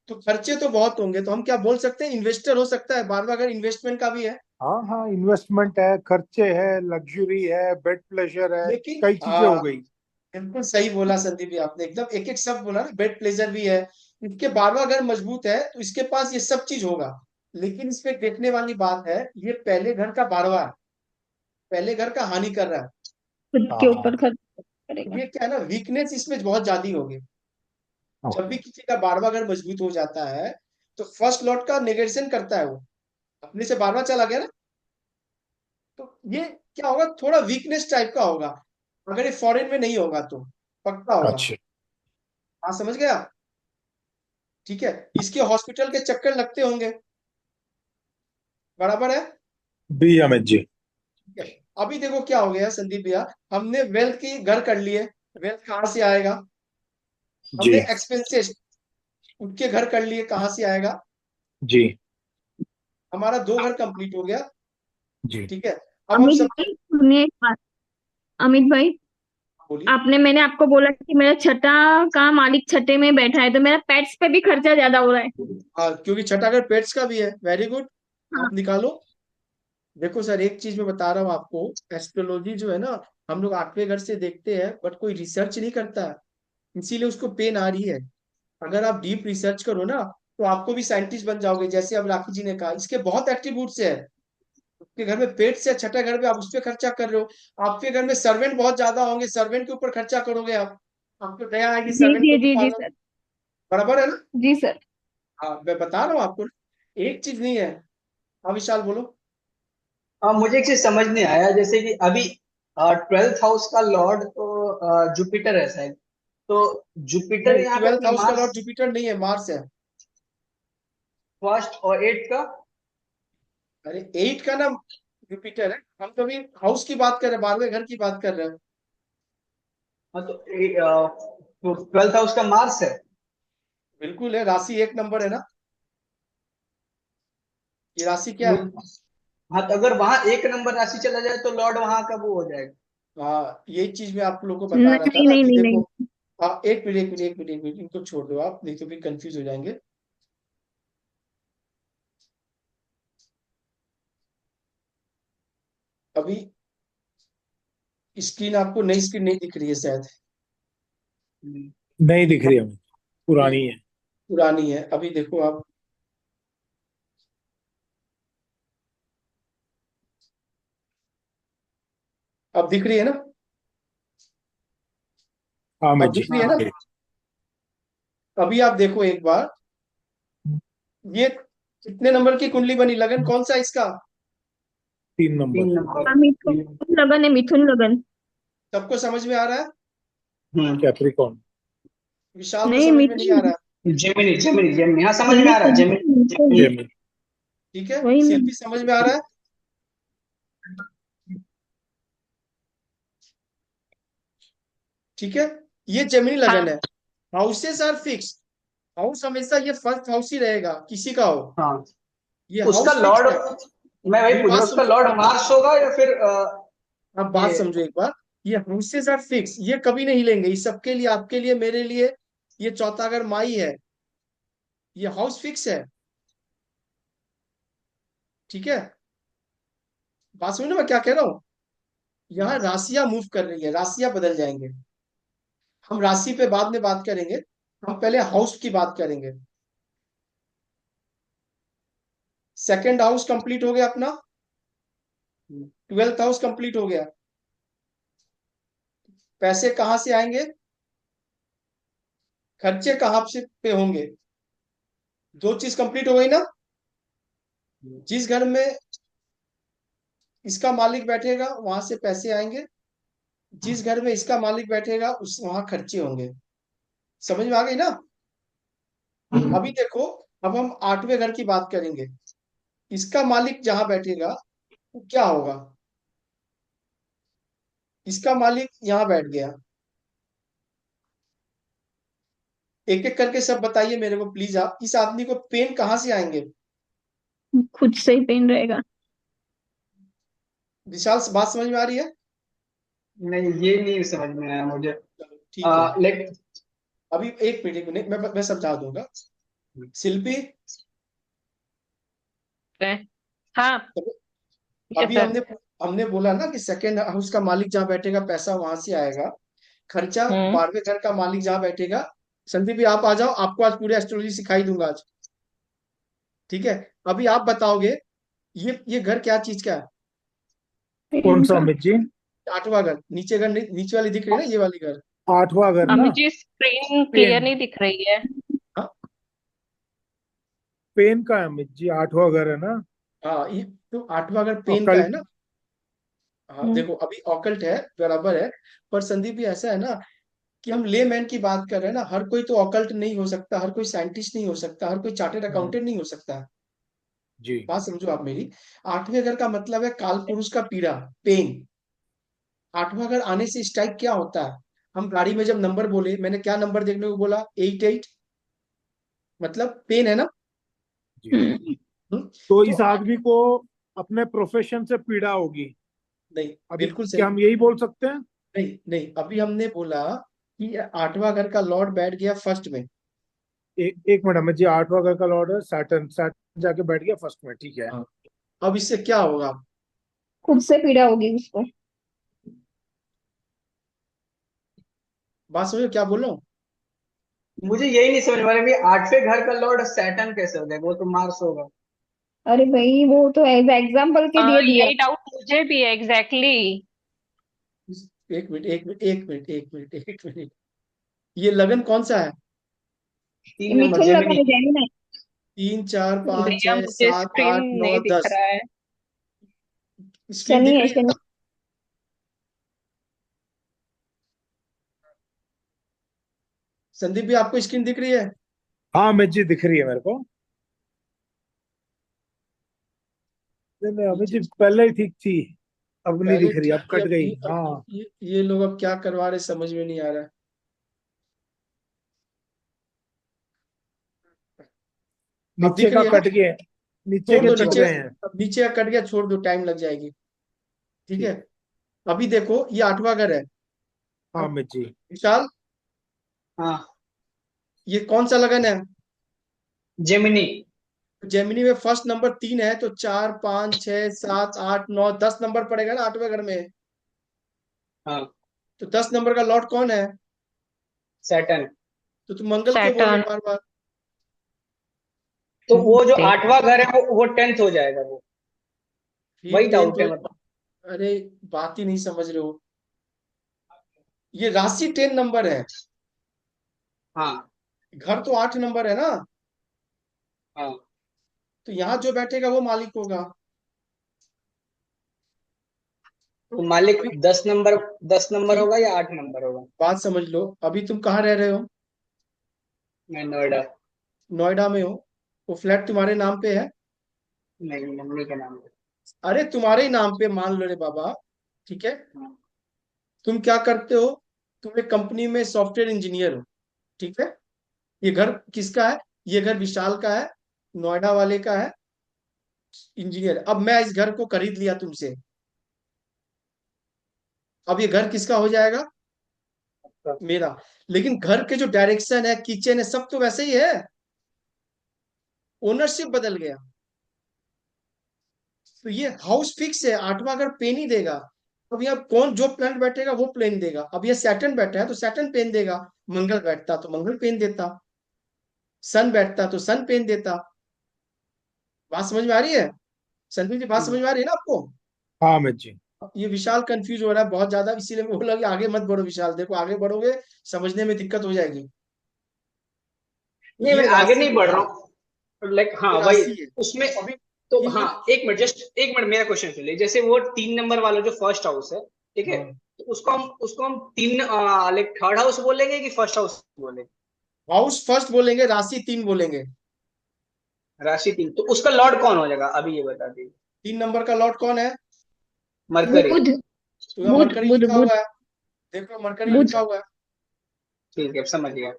तो खर्चे तो बहुत होंगे, तो हम क्या बोल सकते हैं, इन्वेस्टर हो सकता है, बार बार अगर इन्वेस्टमेंट का भी है। हाँ हाँ, इन्वेस्टमेंट है, खर्चे है, लग्जरी है, बेड प्लेजर है, लेकिन कई चीजें हो गई। बिल्कुल सही बोला संदीप जी आपने, एकदम एक एक शब्द बोला ना, बेड प्लेजर भी है, इसके बारवा घर मजबूत है तो इसके पास ये सब चीज होगा। लेकिन इसमें देखने वाली बात है, ये पहले घर का बारवा है, पहले घर का हानि कर रहा है। खुद हाँ के हाँ ऊपर खर्च करेगा। ये क्या है ना, वीकनेस इसमें बहुत ज्यादा होगी। जब भी ओके। किसी का बारवा घर मजबूत हो जाता है तो फर्स्ट लॉट का नेगेशन करता है वो, अपने से बारवा चला गया ना, तो ये क्या होगा, थोड़ा वीकनेस टाइप का होगा, अगर ये फॉरेन में नहीं होगा तो पक्का होगा। अच्छा। हाँ समझ गया। ठीक है, इसके हॉस्पिटल के चक्कर लगते होंगे, बराबर है। बी अमित जी। ठीक है। अभी देखो क्या हो गया संदीप भैया, हमने वेल्थ की घर कर लिए, वेल्थ कहाँ से आएगा? जी हमने एक्सपेंसेस उनके घर कर लिए, कहाँ से आएगा? जी हमारा दो घर कंप्लीट हो गया। जी। ठीक है। अब हम अमित सब भाई सुनिए एक बात। अमित भाई, बोलिए। मैंने आपको बोला कि मेरा छठा का मालिक छठे में बैठा है, तो मेरा पेट्स पे भी खर्चा ज्यादा हो रहा है। हाँ, क्योंकि छठा घर पेट्स का भी है, वेरी गुड, हाँ। आप निकालो। देखो सर, एक चीज मैं बता रहा हूँ आपको, एस्ट्रोलॉजी जो है ना, हम लोग आठवें घर से देखते हैं बट कोई रिसर्च नहीं करता है, इसीलिए उसको पेन आ रही है। अगर आप डीप रिसर्च करो ना, तो आपको भी साइंटिस्ट बन जाओगे, जैसे अब राखी जी ने कहा, इसके बहुत एट्रीब्यूट्स है। आपके घर में पेट से, छठे घर में आप उस पर खर्चा कर रहे हो, आपके घर में सर्वेंट बहुत ज्यादा होंगे, सर्वेंट के ऊपर खर्चा करोगे आप, आपको दया आएगी जी सर्वेंट को जी भी जी जी पालो। सर। बराबर है ना? जी सर। हाँ, मैं बता रहा हूँ आपको, एक चीज नहीं है। हाँ विशाल बोलो। मुझे एक चीज समझ नहीं आया, जैसे कि अभी ट्वेल्थ हाउस का लॉर्ड तो जुपिटर है शायद, तो जुपिटर नहीं, यहाँ पे ट्वेल्थ अपने हाउस का मार्स, लॉर्ड जुपिटर नहीं है, मार्स है। फर्स्ट और एट का। अरे एट का नाम जुपिटर है, हम तो अभी हाउस की बात कर रहे हैं, बारहवें घर की बात कर रहे हैं। हाँ तो ट्वेल्थ हाउस का मार्स है। बिल्कुल है, राशि एक नंबर है ना, ये राशि क्या है? मुझ- हाँ, तो अगर वहां एक नंबर राशि चला जाए तो लॉर्ड वहां का वो हो जाएगा। हाँ, यही चीज मैं आप लोगों को बता रहा था नहीं ना नहीं कि नहीं देखो। नहीं। हाँ, एक मिनट एक मिनट एक मिनट एक मिनट, इनको छोड़ दो आप, नहीं तो फिर कंफ्यूज हो जाएंगे। अभी स्क्रीन आपको, नई स्क्रीन नहीं दिख रही है शायद, हम्म। नहीं दिख रही हमें, पुरानी है। पुरानी है, अभी देखो आप। अब दिख रही है ना? हाँ अमित अब जी। दिख रही है ना? हाँ। अभी आप देखो एक बार, ये कितने नंबर की कुंडली बनी, लगन कौन सा है इसका? 3 नंबर। 3 नंबर। हाँ, मिथुन लगन है, मिथुन लगन। सबको समझ में आ रहा है? हम्म। कैप्रिकॉन। विशाल को नहीं, समझ में नहीं आ मिथुन। रहा? जेमिनी जेमिनी जेमिनी, हाँ समझ में कुंडली आ रहा है, कुंडली जेमिनी मिथुन। जेमिनी। जेमिनी। ठीक है, वही ना। शिल्पी समझ में आ रहा है? ठीक है, ये जेमिनी लगन हाँ। है। हाउसेस आर फिक्स, हाउस हमेशा ये फर्स्ट हाउस ही रहेगा, किसी का हो, हाँ, ये उसका हाउस फिक्स लॉर्ड, है। मैं वही मेरी पूछ रहा बात हूँ, उसका समझो, लॉर्ड मार्स होगा या फिर आप बात ये। समझो एक बार। ये हाउसेज आर फिक्स, ये कभी नहीं लेंगे, ये सबके लिए, आपके लिए, मेरे लिए। ये चौथा घर माई है, ये हाउस फिक्स है। ठीक है, बात समझो मैं क्या कह रहा हूँ। यहाँ राशियां मूव कर रही है, राशियां बदल जाएंगे। हम राशि पे बाद में बात करेंगे, हम पहले हाउस की बात करेंगे। सेकंड हाउस कंप्लीट हो गया अपना, 12th हाउस कंप्लीट हो गया। पैसे कहाँ से आएंगे, खर्चे कहाँ से पे होंगे, दो चीज कंप्लीट हो गई ना। जिस घर में इसका मालिक बैठेगा वहां से पैसे आएंगे, जिस घर में इसका मालिक बैठेगा उस वहां खर्चे होंगे। समझ में आ गई ना। अभी देखो, अब हम 8वें घर की बात करेंगे। इसका मालिक जहां बैठेगा वो क्या होगा, इसका मालिक यहाँ बैठ गया। एक एक करके सब बताइए मेरे को प्लीज। आप, इस आदमी को पेन कहाँ से आएंगे। खुद से ही पेन रहेगा। विशाल, बात समझ में आ रही है। नहीं, ये नहीं समझ में आया मुझे। चलो ठीक है। लेकिन अभी एक मिनट, एक मिनट, मैं समझा दूंगा। शिल्पी, हाँ। यस अभी सर। हमने हमने बोला ना कि सेकंड हाउस का मालिक जहाँ बैठेगा पैसा वहां से आएगा। खर्चा हम्म। 12वें घर का मालिक जहाँ बैठेगा। संदीप भी आप आ जाओ, आपको आज पूरी एस्ट्रोलॉजी सिखाई दूंगा आज। ठीक है, अभी आप बताओगे ये घर क्या चीज का है। कौन पेन सा का। अमित जी? 8वां घर, नीचे घर नीचे वाली दिख रही है ना, ये वाली घर। 8वां घर ना? Amit ji screen pen. Clear नहीं दिख रही है। हाँ, पेन का है अमित जी, 8वां घर है ना? हाँ, ये तो 8वां घर पेन का है अकल्ट। ना। हाँ हम्म, देखो, अभी ऑकल्ट है, बराबर है। पर संदीप भी ऐसा है ना कि हम ले मैन की बात कर रहे हैं ना, हर कोई तो ऑकल्ट नहीं हो सकता, हर कोई साइंटिस्ट नहीं हो सकता, हर कोई चार्टेड हम्म, अकाउंटेंट नहीं हो सकता। जी। बात समझो आप मेरी। 8वें घर का मतलब है काल पुरुष का पीड़ा, पेन। 8वां घर आने से इस टाइप क्या होता है। हम गाड़ी में जब नंबर बोले, मैंने क्या नंबर देखने को बोला, 88, मतलब पेन है ना। जी। हम्म, हम्म, तो तो इस आदमी को अपने प्रोफेशन से पीड़ा होगी। नहीं, अभी बिल्कुल क्या सही। हम यही बोल सकते हैं? नहीं नहीं, अभी हमने बोला कि 8वां घर का लॉर्ड बैठ गया फर्स्ट में। एक मिनट अमित जी, 8वां घर का लॉर्ड है सैटर्न। सैटर्न जाके बैठ गया फर्स्ट में, ठीक है। हाँ, अब इससे क्या होगा। खुद से पीड़ा होगी उसको। बात समझो क्या बोल रहा हूँ। मुझे यही नहीं समझ में आ रहा कि 8वें घर का लॉर्ड सैटर्न कैसे हो जाएगा, वो तो मार्स होगा। अरे भाई, वो तो एज एग्जाम्पल के लिए दिया। यही डाउट मुझे भी है एग्जैक्टली। एक मिनट, एक मिनट, एक मिनट, एक मिनट, एक मिनट। ये लगन कौन सा है। 3 नंबर मिथुन लगा जेमिनी। है, जेमिनी। 3 4 5 भैया 6 मुझे 7 स्क्रीन 8 9 नहीं दिख 10। रहा है। स्क्रीन शनि दिख है, रही है शनि। ना। संदीप भी आपको स्क्रीन दिख रही है। हाँ अमित जी, दिख रही है मेरे को। नहीं नहीं अमित नीचे। जी, पहले ही ठीक थी। अब नहीं पहले दिख रही, ठीक अब थी, कट अब गई। ये हाँ। ये लोग अब क्या करवा रहे समझ में नहीं आ रहा है। अब नीचे दिख का रही है ना। कट गए। नीचे छोड़ के दो कट नीचे। गए हैं। अब नीचे का कट गया, छोड़ दो, टाइम लग जाएगी। ठीक है, ठीक। अभी देखो ये 8वां घर है। हाँ अब अमित जी। विशाल, हाँ, ये कौन सा लगन है। जेमिनी। जेमिनी में फर्स्ट नंबर 3 है, तो 4 5 6 7 8 9 10 नंबर पड़ेगा ना 8वें घर में। हाँ, तो 10 नंबर का लॉर्ड कौन है। सैटर्न। तो तुम मंगल क्यों बोल रहे सैटर्न। हो बार बार। तो वो जो देख। 8वां घर है वो 10th हो जाएगा वो। फिर वही 10 डाउट तो, है मतलब। अरे बात ही नहीं समझ रहे हो। ये राशि 10 नंबर है, हाँ, घर तो 8 नंबर है ना। हाँ। तो यहाँ जो बैठेगा वो मालिक होगा। तो मालिक अभी 10 नंबर ठीक, होगा या 8 नंबर होगा। बात समझ लो। अभी तुम कहाँ रह रहे हो। मैं नोएडा। नोएडा में हो। वो फ्लैट तुम्हारे नाम पे है। नहीं, मम्मी के नाम पे। अरे तुम्हारे ही नाम पे मान लो रे बाबा। ठीक है, हाँ, तुम क्या करते हो। तुम एक कंपनी में सॉफ्टवेयर इंजीनियर हो। ठीक है, ये घर किसका है? ये घर विशाल का है, नोएडा वाले का है, इंजीनियर। अब मैं इस घर को खरीद लिया तुमसे, अब ये घर किसका हो जाएगा? मेरा। लेकिन घर के जो डायरेक्शन है, किचन है, सब तो वैसे ही है, ओनरशिप बदल गया। तो ये हाउस फिक्स है, आठवां घर पेन ही देगा। अब यहाँ कौन जो प्लैनेट बैठेगा वो प्लेन देगा। अब ये सैटर्न बैठा है तो सैटर्न पेन देगा, मंगल बैठता तो मंगल पेन देता, सन बैठता तो सन पेन देता। बात समझ में आ रही है संदीप जी? बात समझ में आ रही है ना आपको? हाँ अमित जी। ये विशाल कंफ्यूज हो रहा है बहुत ज्यादा, इसीलिए मैं बोला कि आगे मत बढ़ो विशाल, देखो आगे बढ़ोगे समझने में दिक्कत हो जाएगी। नहीं, मैं ये आगे राशि नहीं बढ़ रहा हूँ, लाइक हाँ ये वही राशि है। उसमें। अभी तो ये हाँ, एक मिनट, जस्ट एक मिनट, मेरा क्वेश्चन सुनिए। जैसे वो 3 नंबर वाला जो फर्स्ट हाउस है, ठीक है, हाँ, तो उसको हम तीन, लाइक थर्ड हाउस बोलेंगे कि फर्स्ट हाउस बोलेंगे? हाउस फर्स्ट बोलेंगे, राशि तीन बोलेंगे। राशि 3, तो उसका लॉर्ड कौन हो जाएगा अभी ये बता दीजिए। 3 नंबर का लॉर्ड कौन है? मरकरी। बुध। तो यहाँ बुध मरकरी बुध लिखा बुध हुआ है, देखो मरकरी बुध। लिखा हुआ है। ठीक है, अब समझ गया,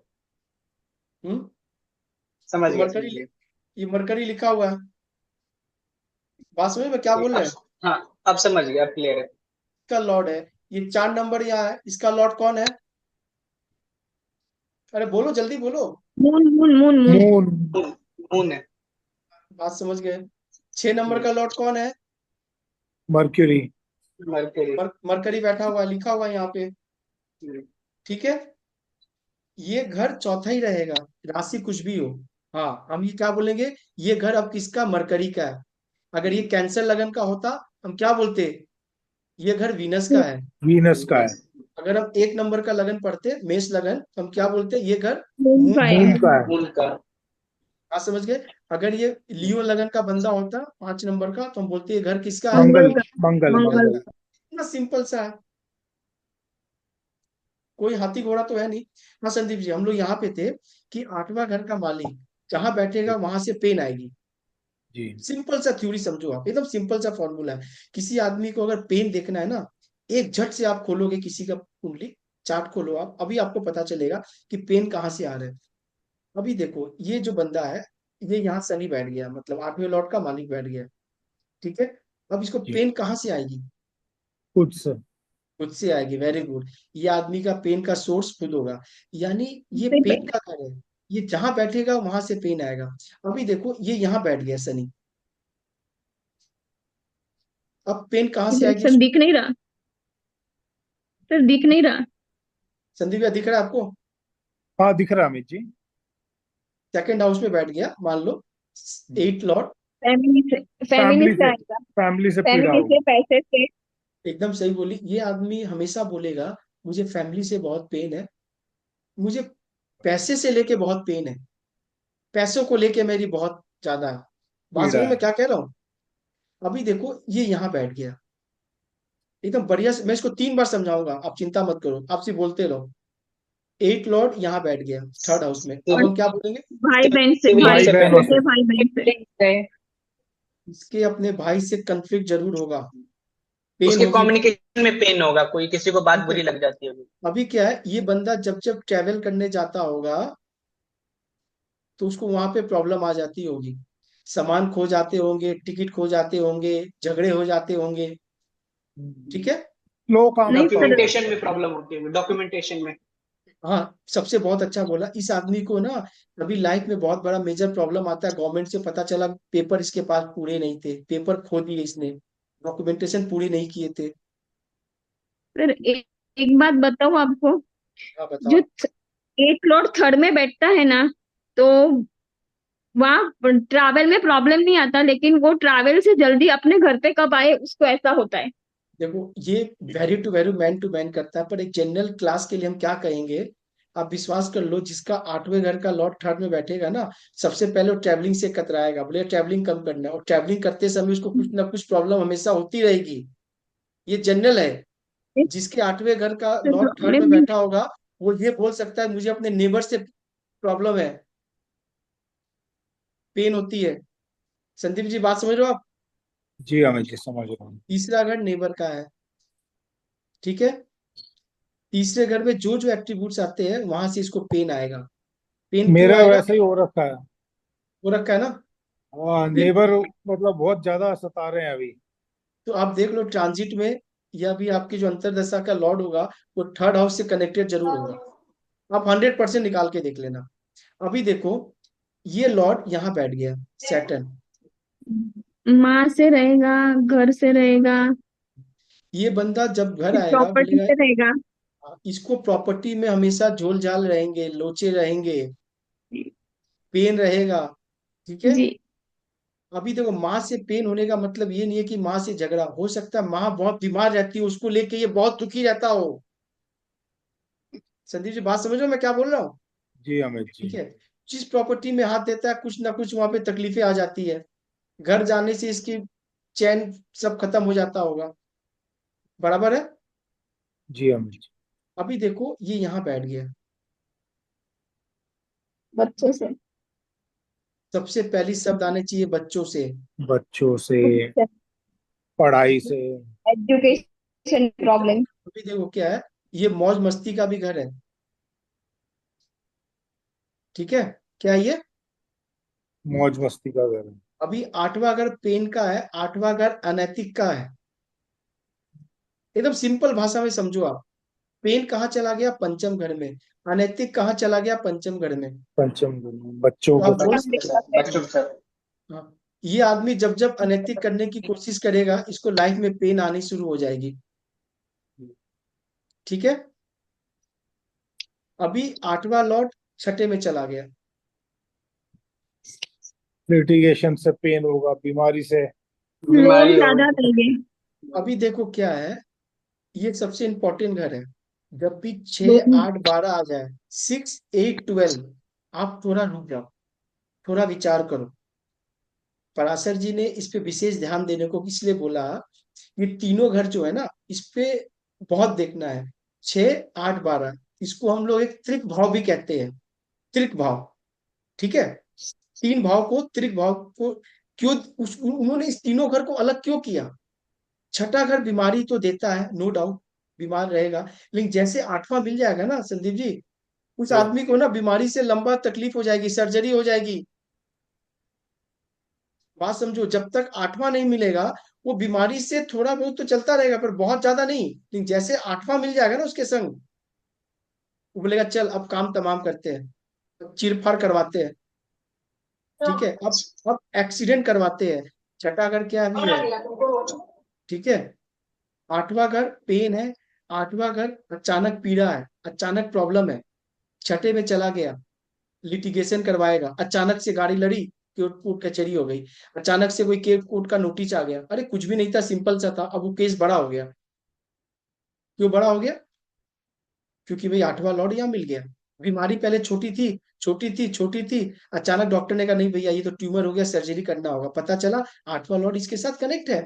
हम्म। समझ तो गया, समझ मरकरी, गया। ये मरकरी लिखा हुआ है। बात समझ में क्या ठीक, बोल अब रहे हैं? हाँ, अब समझ गया, अब क्लियर है। इसका लॉर्ड है, ये 4 नंबर यहाँ है, इसका लॉर्ड कौन है? अरे बोलो जल्दी बोलो। Moon moon moon moon. Moon. Moon, moon है। बात समझ गए। 6 नंबर हम्म, का लॉर्ड कौन है? मर्क्यूरी। मरकरी। मरकरी बैठा हुआ है, लिखा हुआ है यहाँ पे। हम्म, ठीक है, ये घर चौथा ही रहेगा, राशि कुछ भी हो। हाँ, हम ये क्या बोलेंगे? ये घर अब किसका? मरकरी का है। अगर ये कैंसर लगन का होता, हम क्या बोलते? ये घर वीनस का है। वीनस का है। अगर हम 1 नंबर का लगन पढ़ते, मेष लगन, तो हम क्या बोलते? ये घर मून मून का का है। है। मून का है। मून का। आप समझ गए? अगर ये लियो लगन का बंदा होता 5 नंबर का, तो हम बोलते ये घर किसका है? मंगल मंगल। का। मंगल मंगल मंगल। का है। इतना सिंपल सा है, कोई हाथी घोड़ा तो है नहीं। हाँ संदीप जी, हम लोग यहाँ पे थे कि 8वां घर का मालिक जहां बैठेगा वहां से पेन आएगी। जी। सिंपल सा थ्योरी समझो आप, एकदम सिंपल सा फॉर्मूला है। किसी आदमी को अगर पेन देखना है ना, एक झट से आप खोलोगे किसी का कुंडली, चार्ट खोलो आप, अभी आपको पता चलेगा कि पेन कहाँ से आ रहा है। अभी देखो ये जो बंदा है, ये यहाँ शनि बैठ गया, मतलब 8वें लॉर्ड का मालिक बैठ गया। ठीक है, अब इसको जी। पेन कहाँ से आएगी? खुद से। खुद से आएगी, वेरी गुड। ये आदमी का पेन का सोर्स खुद होगा, यानी ये पेन का घर है। ये जहां बैठेगा वहां से पेन आएगा। अभी देखो ये यहाँ बैठ गया शनि, अब पेन कहाँ से आएगी सर उसको? दिख नहीं रहा। सर दिख नहीं रहा। संदीप भैया दिख रहा है आपको? हाँ दिख रहा है अमित जी। सेकंड हाउस में बैठ गया मान लो, 8 लॉर्ड। फैमिली से। फैमिली फैमिली से से। आएगा। फैमिली से पीड़ा फैमिली होगी। से, पैसे से। एकदम सही बोली, ये आदमी हमेशा बोलेगा मुझे फैमिली से बहुत पेन है, मुझे पैसे से लेके बहुत पेन है, पैसों को लेके मेरी बहुत ज्यादा है। बात पीड़ा समझ में है। क्या कह रहा हूँ? अभी देखो ये यहाँ बैठ गया, एकदम बढ़िया से मैं इसको 3 बार समझाऊंगा, आप चिंता मत करो, आप सिर्फ बोलते रहो। 8 लॉर्ड यहाँ बैठ गया थर्ड हाउस में, अब और हम क्या बोलेंगे? भाई बहन से, सिबलिंग भाई भाई से बहनों पहले। से। छोटे भाई बहन से। गए। इसके अपने भाई से कंफ्लिक्ट जरूर होगा, पेन उसके होगी। कम्युनिकेशन में पेन होगा, कोई किसी को बात ठीक है, बुरी लग जाती होगी। अभी क्या है, ये बंदा जब जब ट्रेवल करने जाता होगा तो उसको वहां पे प्रॉब्लम आ जाती होगी, सामान खो जाते होंगे, टिकट खो जाते होंगे, झगड़े हो जाते होंगे। ठीक है। स्लो काम नहीं होता होगा सर। डॉक्यूमेंटेशन उसका। में प्रॉब्लम होती होगी, डॉक्यूमेंटेशन में। हाँ, सबसे बहुत अच्छा बोला। इस आदमी को ना अभी लाइफ में बहुत बड़ा मेजर प्रॉब्लम आता है, गवर्नमेंट से पता चला पेपर इसके पास पूरे नहीं थे, पेपर खो दिए इसने, डॉक्यूमेंटेशन पूरी नहीं किए थे। सर एक बात बताऊं आपको। हाँ जो बताओ। 8 लॉर्ड थर्ड में बैठता है ना, तो वहाँ ट्रैवल में प्रॉब्लम नहीं आता, लेकिन वो ट्रैवल से जल्दी अपने घर पे कब आए उसको ऐसा होता है। देखो ये मैन टू मैन करता है, पर एक जनरल क्लास के लिए हम क्या कहेंगे, आप विश्वास कर लो, जिसका 8वें घर का लॉर्ड थर्ड में बैठेगा ना, सबसे पहले वो ट्रैवलिंग से कतराएगा, बोले ट्रैवलिंग कम करना है, और ट्रैवलिंग करते समय उसको कुछ ना कुछ प्रॉब्लम हमेशा होती रहेगी। ये जनरल है। जिसके 8वें घर का लॉर्ड थर्ड में प्रॉब्लम। बैठा होगा, वो ये बोल सकता है मुझे अपने नेबर से प्रॉब्लम है, पेन होती है। संदीप जी बात समझ रहे हो आप? जी अमित जी समझ रहा हूँ। तीसरा घर नेबर का है। ठीक है, तीसरे घर में जो जो एट्रीब्यूट्स आते हैं वहां से इसको पेन आएगा। पेन क्यों मेरा आएगा? वैसे ही हो रखा है। वो रखा है ना। हाँ, ये नेबर मतलब बहुत ज्यादा सता रहे हैं अभी। तो आप देख लो ट्रांजिट में, या भी आपकी जो अंतरदशा का लॉर्ड होगा वो थर्ड हाउस से कनेक्टेड जरूर होगा। आप 100% निकाल के देख लेना। अभी देखो, ये लॉर्ड यहाँ बैठ गया, सैटर्न। माँ से रहेगा, घर से रहेगा, ये बंदा जब घर आएगा प्रॉपर्टी बोलेगा, से रहेगा। इसको प्रॉपर्टी में हमेशा झोल झाल रहेंगे, लोचे रहेंगे, पेन रहेगा। ठीक है। जी। अभी देखो, माँ से पेन होने का मतलब ये नहीं है कि माँ से झगड़ा हो सकता है, माँ बहुत बीमार रहती है, उसको लेके ये बहुत दुखी रहता हो। संदीप जी, बात समझ रहे हो मैं क्या बोल रहा हूँ? जी अमित जी। ठीक है। जिस प्रॉपर्टी में हाथ देता है कुछ ना कुछ वहां पे तकलीफें आ जाती है। घर जाने से इसकी चैन सब खत्म हो जाता होगा। बराबर है। जी अमित जी। अभी देखो, ये यहाँ बैठ गया। बच्चों से। सबसे पहली शब्द आने चाहिए बच्चों से। बच्चों से, पढ़ाई से। Education problem. अभी देखो क्या है, ये मौज मस्ती का भी घर है। ठीक है। क्या है ये? मौज मस्ती का घर है। अभी आठवां घर पेन का है, आठवां घर अनैतिक का है। एकदम सिंपल भाषा में समझो आप। पेन कहाँ चला गया? पंचम घर में। अनैतिक कहाँ चला गया? पंचम घर में। पंचम घर में बच्चों तो को आप बोल बच्चों के सकते साथ, बच्चों के साथ। हाँ, ये आदमी जब जब अनैतिक करने की कोशिश करेगा इसको लाइफ में पेन आनी शुरू हो जाएगी। ठीक है। अभी आठवां लॉर्ड छठे में चला गया। लिटिगेशन से पेन होगा, बीमारी से। लोग बीमारी हो। ज्यादा देंगे। अभी देखो क्या है, ये सबसे इंपॉर्टेंट घर है। जब भी छह लोग। आठ बारह आ जाए, 6 8 12, आप थोड़ा रुक जाओ, थोड़ा विचार करो। पराशर जी ने इस पे विशेष ध्यान देने को इसलिए बोला, ये तीनों घर जो है ना, इस पे बहुत देखना है। 6 8 12, इसको हम लोग एक त्रिक भाव भी कहते हैं। त्रिक भाव। ठीक है। तीन भाव को त्रिक भाव को क्यों, उन्होंने इस तीनों घर को अलग क्यों किया? छठा घर बीमारी तो देता है, नो डाउट, बीमार रहेगा। लेकिन जैसे आठवां मिल जाएगा ना संदीप जी, उस जी आदमी को ना बीमारी से लंबा तकलीफ हो जाएगी, सर्जरी हो जाएगी। बात समझो, जब तक आठवां नहीं मिलेगा वो बीमारी से थोड़ा बहुत तो चलता रहेगा, पर बहुत ज्यादा नहीं। लेकिन जैसे आठवां मिल जाएगा ना उसके संग, वो बोलेगा चल अब काम तमाम करते हैं, अब चीर फाड़ करवाते हैं। ठीक है। अब एक्सीडेंट करवाते हैं। छठा घर क्या भी है? ठीक है। आठवां घर पेन है। आठवां घर अचानक पीड़ा है, अचानक प्रॉब्लम है। छठे में चला गया, लिटिगेशन करवाएगा। अचानक से गाड़ी लड़ी, कोर्ट कोर्ट कचहरी हो गई। अचानक से कोई केस कोर्ट का नोटिस आ गया, अरे कुछ भी नहीं था, सिंपल सा था, अब वो केस बड़ा हो गया। क्यों बड़ा हो गया? क्योंकि भाई आठवां लॉर्ड यहाँ मिल गया। बीमारी पहले छोटी थी, छोटी थी, छोटी थी। अचानक डॉक्टर ने कहा नहीं भैया ये तो ट्यूमर हो गया, सर्जरी करना होगा। पता चला आठवां लॉर्ड इसके साथ कनेक्ट है।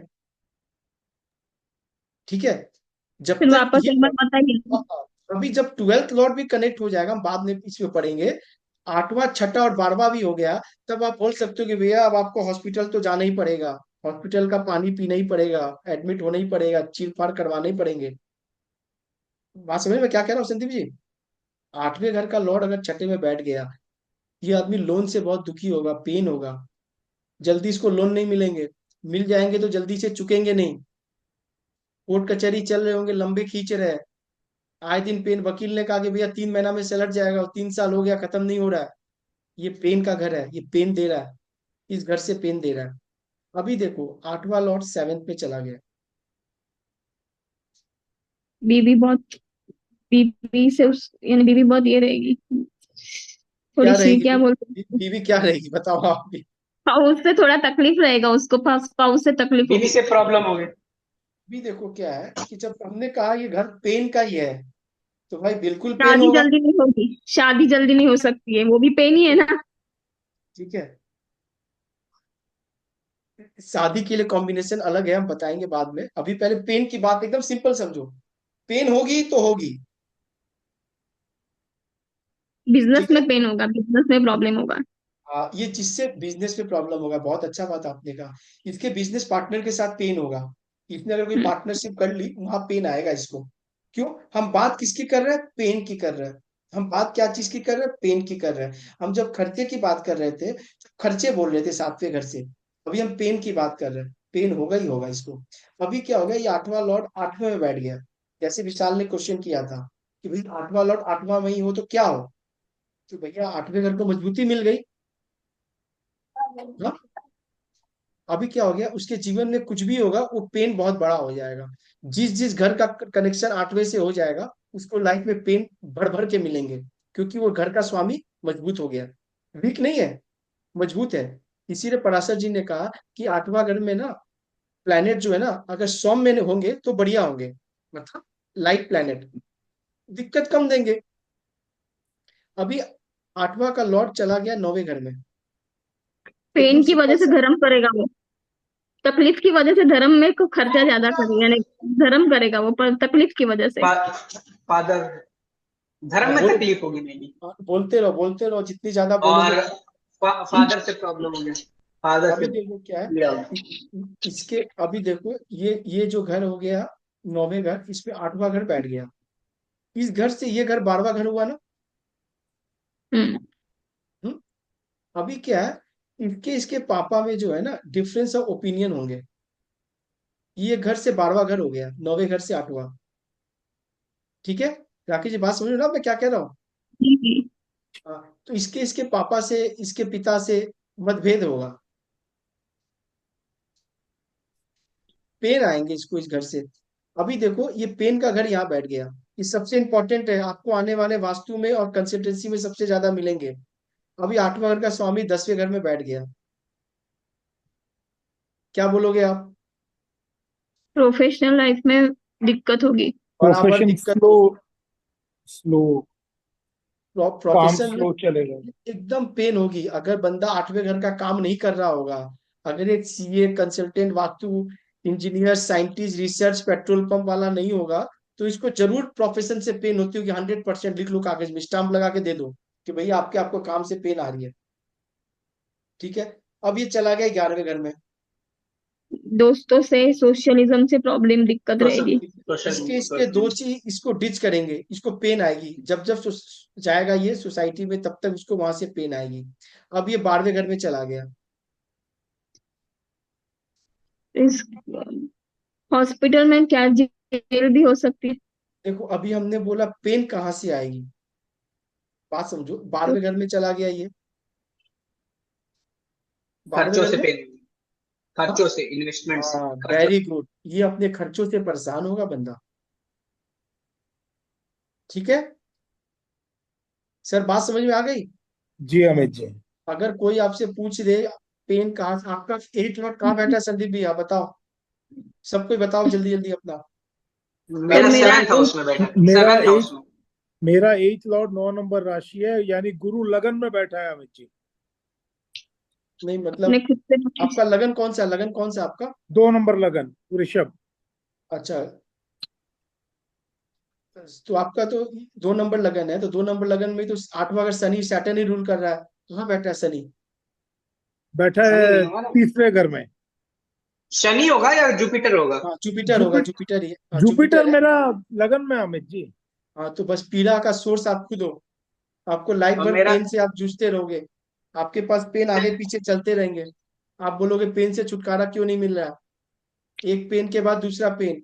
ठीक है। जब फिर तक वापस ये, एक बार बताइए। अभी जब 12th लॉर्ड भी कनेक्ट हो जाएगा, हम बाद में इसमें पढ़ेंगे। आठवां छठा और 12वां भी हो गया, तब आप बोल सकते हो कि भैया अब आपको हॉस्पिटल तो जाना ही पड़ेगा। हॉस्पिटल का पानी पीना ही पड़ेगा, एडमिट होना ही पड़ेगा, चीर फाड़ करवाने ही पड़ेंगे। बात समझ में क्या कह रहा हूँ संदीप जी? आठवें घर का लॉर्ड अगर छठे में बैठ गया, ये आदमी लोन से बहुत दुखी होगा, पेन होगा। जल्दी इसको लोन नहीं मिलेंगे, मिल जाएंगे तो जल्दी से चुकेंगे नहीं। कोर्ट कचहरी चल रहे होंगे, लंबे खींच रहे हैं। आए दिन पेन, वकील ने कहा कि भैया 3 महीना में सलट जाएगा, और 3 साल हो गया खत्म नहीं हो रहा है। ये पेन का घर है, ये पेन दे रहा है, इस घर से पेन दे रहा है। अभी देखो, आठवां लॉर्ड 7th पे चला गया। बीवी बहुत, बीवी से उस यानी बीवी बहुत ये रहेगी, क्या थोड़ी सी रहेगी क्या बोलते हैं, बीवी क्या रहेगी बताओ आप भी। पाउस से थोड़ा तकलीफ रहेगा उसको, पाउस से तकलीफ बीवी होगी। से प्रॉब्लम हो गई। अभी देखो क्या है कि जब हमने कहा ये घर पेन का ही है, तो भाई बिल्कुल पेन शादी होगा। जल्दी नहीं होगी, शादी जल्दी नहीं हो सकती है, वो भी पेन ही है ना। ठीक है। शादी के लिए कॉम्बिनेशन अलग है, हम बताएंगे बाद में। अभी पहले पेन की बात एकदम सिंपल समझो। पेन होगी तो होगी। बिजनेस ठीक है। में पेन होगा, बिजनेस में प्रॉब्लम होगा। हाँ, ये जिससे बिजनेस में प्रॉब्लम होगा, बहुत अच्छा बात आपने कहा। इसके बिजनेस पार्टनर के साथ पेन होगा। इसने अगर कोई हम्म। पार्टनरशिप कर ली, वहां पेन आएगा इसको। क्यों? हम बात किसकी कर रहे हैं? पेन की कर रहे हैं। हम बात क्या चीज की कर रहे हैं, पेन की कर रहे हैं। हम जब खर्चे की बात कर रहे थे तो खर्चे बोल रहे थे सातवें घर से। अभी हम पेन की बात कर रहे हैं, पेन होगा ही होगा इसको। अभी क्या हो गया, ये आठवां लॉर्ड आठवें में बैठ गया। जैसे विशाल ने क्वेश्चन किया था कि भाई आठवां लॉर्ड आठवां में ही हो तो क्या हो, तो भैया आठवें घर को मजबूती मिल गई। हाँ? अभी क्या हो गया, उसके जीवन में कुछ भी होगा वो पेन बहुत बड़ा हो जाएगा। जिस जिस घर का कनेक्शन आठवें से हो जाएगा उसको लाइफ में पेन भर भर के मिलेंगे, क्योंकि वो घर का स्वामी मजबूत हो गया। वीक नहीं है, मजबूत है। इसीलिए पराशर जी ने कहा कि आठवां घर में ना प्लैनेट जो है ना, अगर सौम्य में होंगे तो बढ़िया होंगे, मतलब लाइट प्लैनेट, दिक्कत कम देंगे। अभी आठवां का लॉर्ड चला गया नौवें घर में। एकदम पेन की वजह सिंपल से सा। धर्म करेगा वो। तकलीफ की वजह से धर्म में को खर्चा ज्यादा करेगा, यानी धर्म करेगा वो पर तकलीफ की वजह से। फादर, धर्म में बोल, तकलीफ होगी मेरी। बोलते रहो, जितनी ज्यादा बोलोगे। और फादर से प्रॉब्लम हो गया, फादर अभी से देखो क्या है, पीड़ा होगी। इसके अभी देखो ये जो घर हो गया नौवें घर, इसमें आठवां घर बैठ गया। इस घर से ये घर 12वां घर हुआ ना। हम्म। हम्म? अभी क्या है, इनके इसके पापा में जो है ना डिफरेंस ऑफ ओपिनियन होंगे। ये घर से 12वां घर हो गया, नौवें घर से आठवां। ठीक है, राकेश जी बात समझ रहे हो ना मैं क्या कह रहा हूँ। जी जी। हाँ, तो इसके इसके पापा से, इसके पिता से मतभेद होगा, पेन आएंगे इसको इस घर से। अभी देखो ये पेन का घर यहाँ बैठ गया। ये सबसे इंपॉर्टेंट है, आपको आने वाले वास्तु में और कंसल्टेंसी में सबसे ज्यादा मिलेंगे। अभी आठवां घर का स्वामी 10वें घर में बैठ गया। क्या बोलोगे आप। प्रोफेशनल लाइफ में दिक्कत होगी। बराबर प्रोफेशन दिक्कत स्लो, होगी। स्लो, काम प्रोफेशन में स्लो चलेगा। एकदम पेन होगी अगर बंदा आठवें घर का काम नहीं कर रहा होगा। अगर एक CA, consultant, vastu engineer, scientist, research, petrol pump वाला नहीं होगा, तो इसको जरूर प्रोफेशन से पेन होती होगी। 100% लिख लो कागज में, स्टाम्प लगा के दे दो कि भैया आपके आपको काम से पेन आ रही है। ठीक है। अब ये चला गया 11वें घर में। दोस्तों से, सोशलिज्म से प्रॉब्लम, दिक्कत सोशल रहेगी। सोशल इसके इसके दो चीज इसको डिच करेंगे, इसको पेन आएगी जब जब जाएगा ये सोसाइटी में, तब तक उसको वहां से पेन आएगी। अब ये 12वें घर में चला गया। इस हॉस्पिटल में क्या जेल भी हो सकती है। देखो अभी हमने बोला पेन कहाँ से आएगी, बात समझो। तो 12वें घर में चला गया ये, 12वें खर्चों घर से में। पेन, हाँ, खर्चों से, इन्वेस्टमेंट से, हाँ खर्चों। वेरी गुड, ये अपने खर्चों से परेशान होगा बंदा। ठीक है सर, बात समझ में आ गई। जी अमित जी। अगर कोई आपसे पूछ दे पेन कहाँ से, आपका 8 लॉट कहाँ बैठा है संदीप भैया बताओ, सब कोई बताओ जल्दी जल्दी अपना। सर मेरा मेरा सेवेंथ हाउस में बैठा है, मेरा सेवेंथ एट हाउस में। मेरा 8 लॉर्ड 9 नंबर राशि है, यानी गुरु लगन में बैठा है अमित जी। नहीं अपने मतलब खुद से। आपका लगन कौन सा, लगन कौन सा आपका। 2 नंबर लगन, वृषभ। अच्छा, तो आपका तो 2 नंबर लगन है, तो 2 नंबर लगन में तो आठवां अगर शनि सैटर्न ही रूल कर रहा है, कहाँ बैठा है शनि। बैठा शनि है नहीं होगा ना, तीसरे घर में। शनि होगा या जुपिटर होगा। हाँ जुपिटर होगा, जुपिटर, जुपिटर ही है, हाँ जुपिटर जुपिटर है। मेरा लगन में है, अमित जी। हाँ तो बस पीड़ा का सोर्स आप खुद हो, आपको लाइफ और भर मेरा पेन से आप जूझते रहोगे। आपके पास पेन आगे पीछे चलते रहेंगे। आप बोलोगे पेन से छुटकारा क्यों नहीं मिल रहा, एक पेन के बाद दूसरा पेन।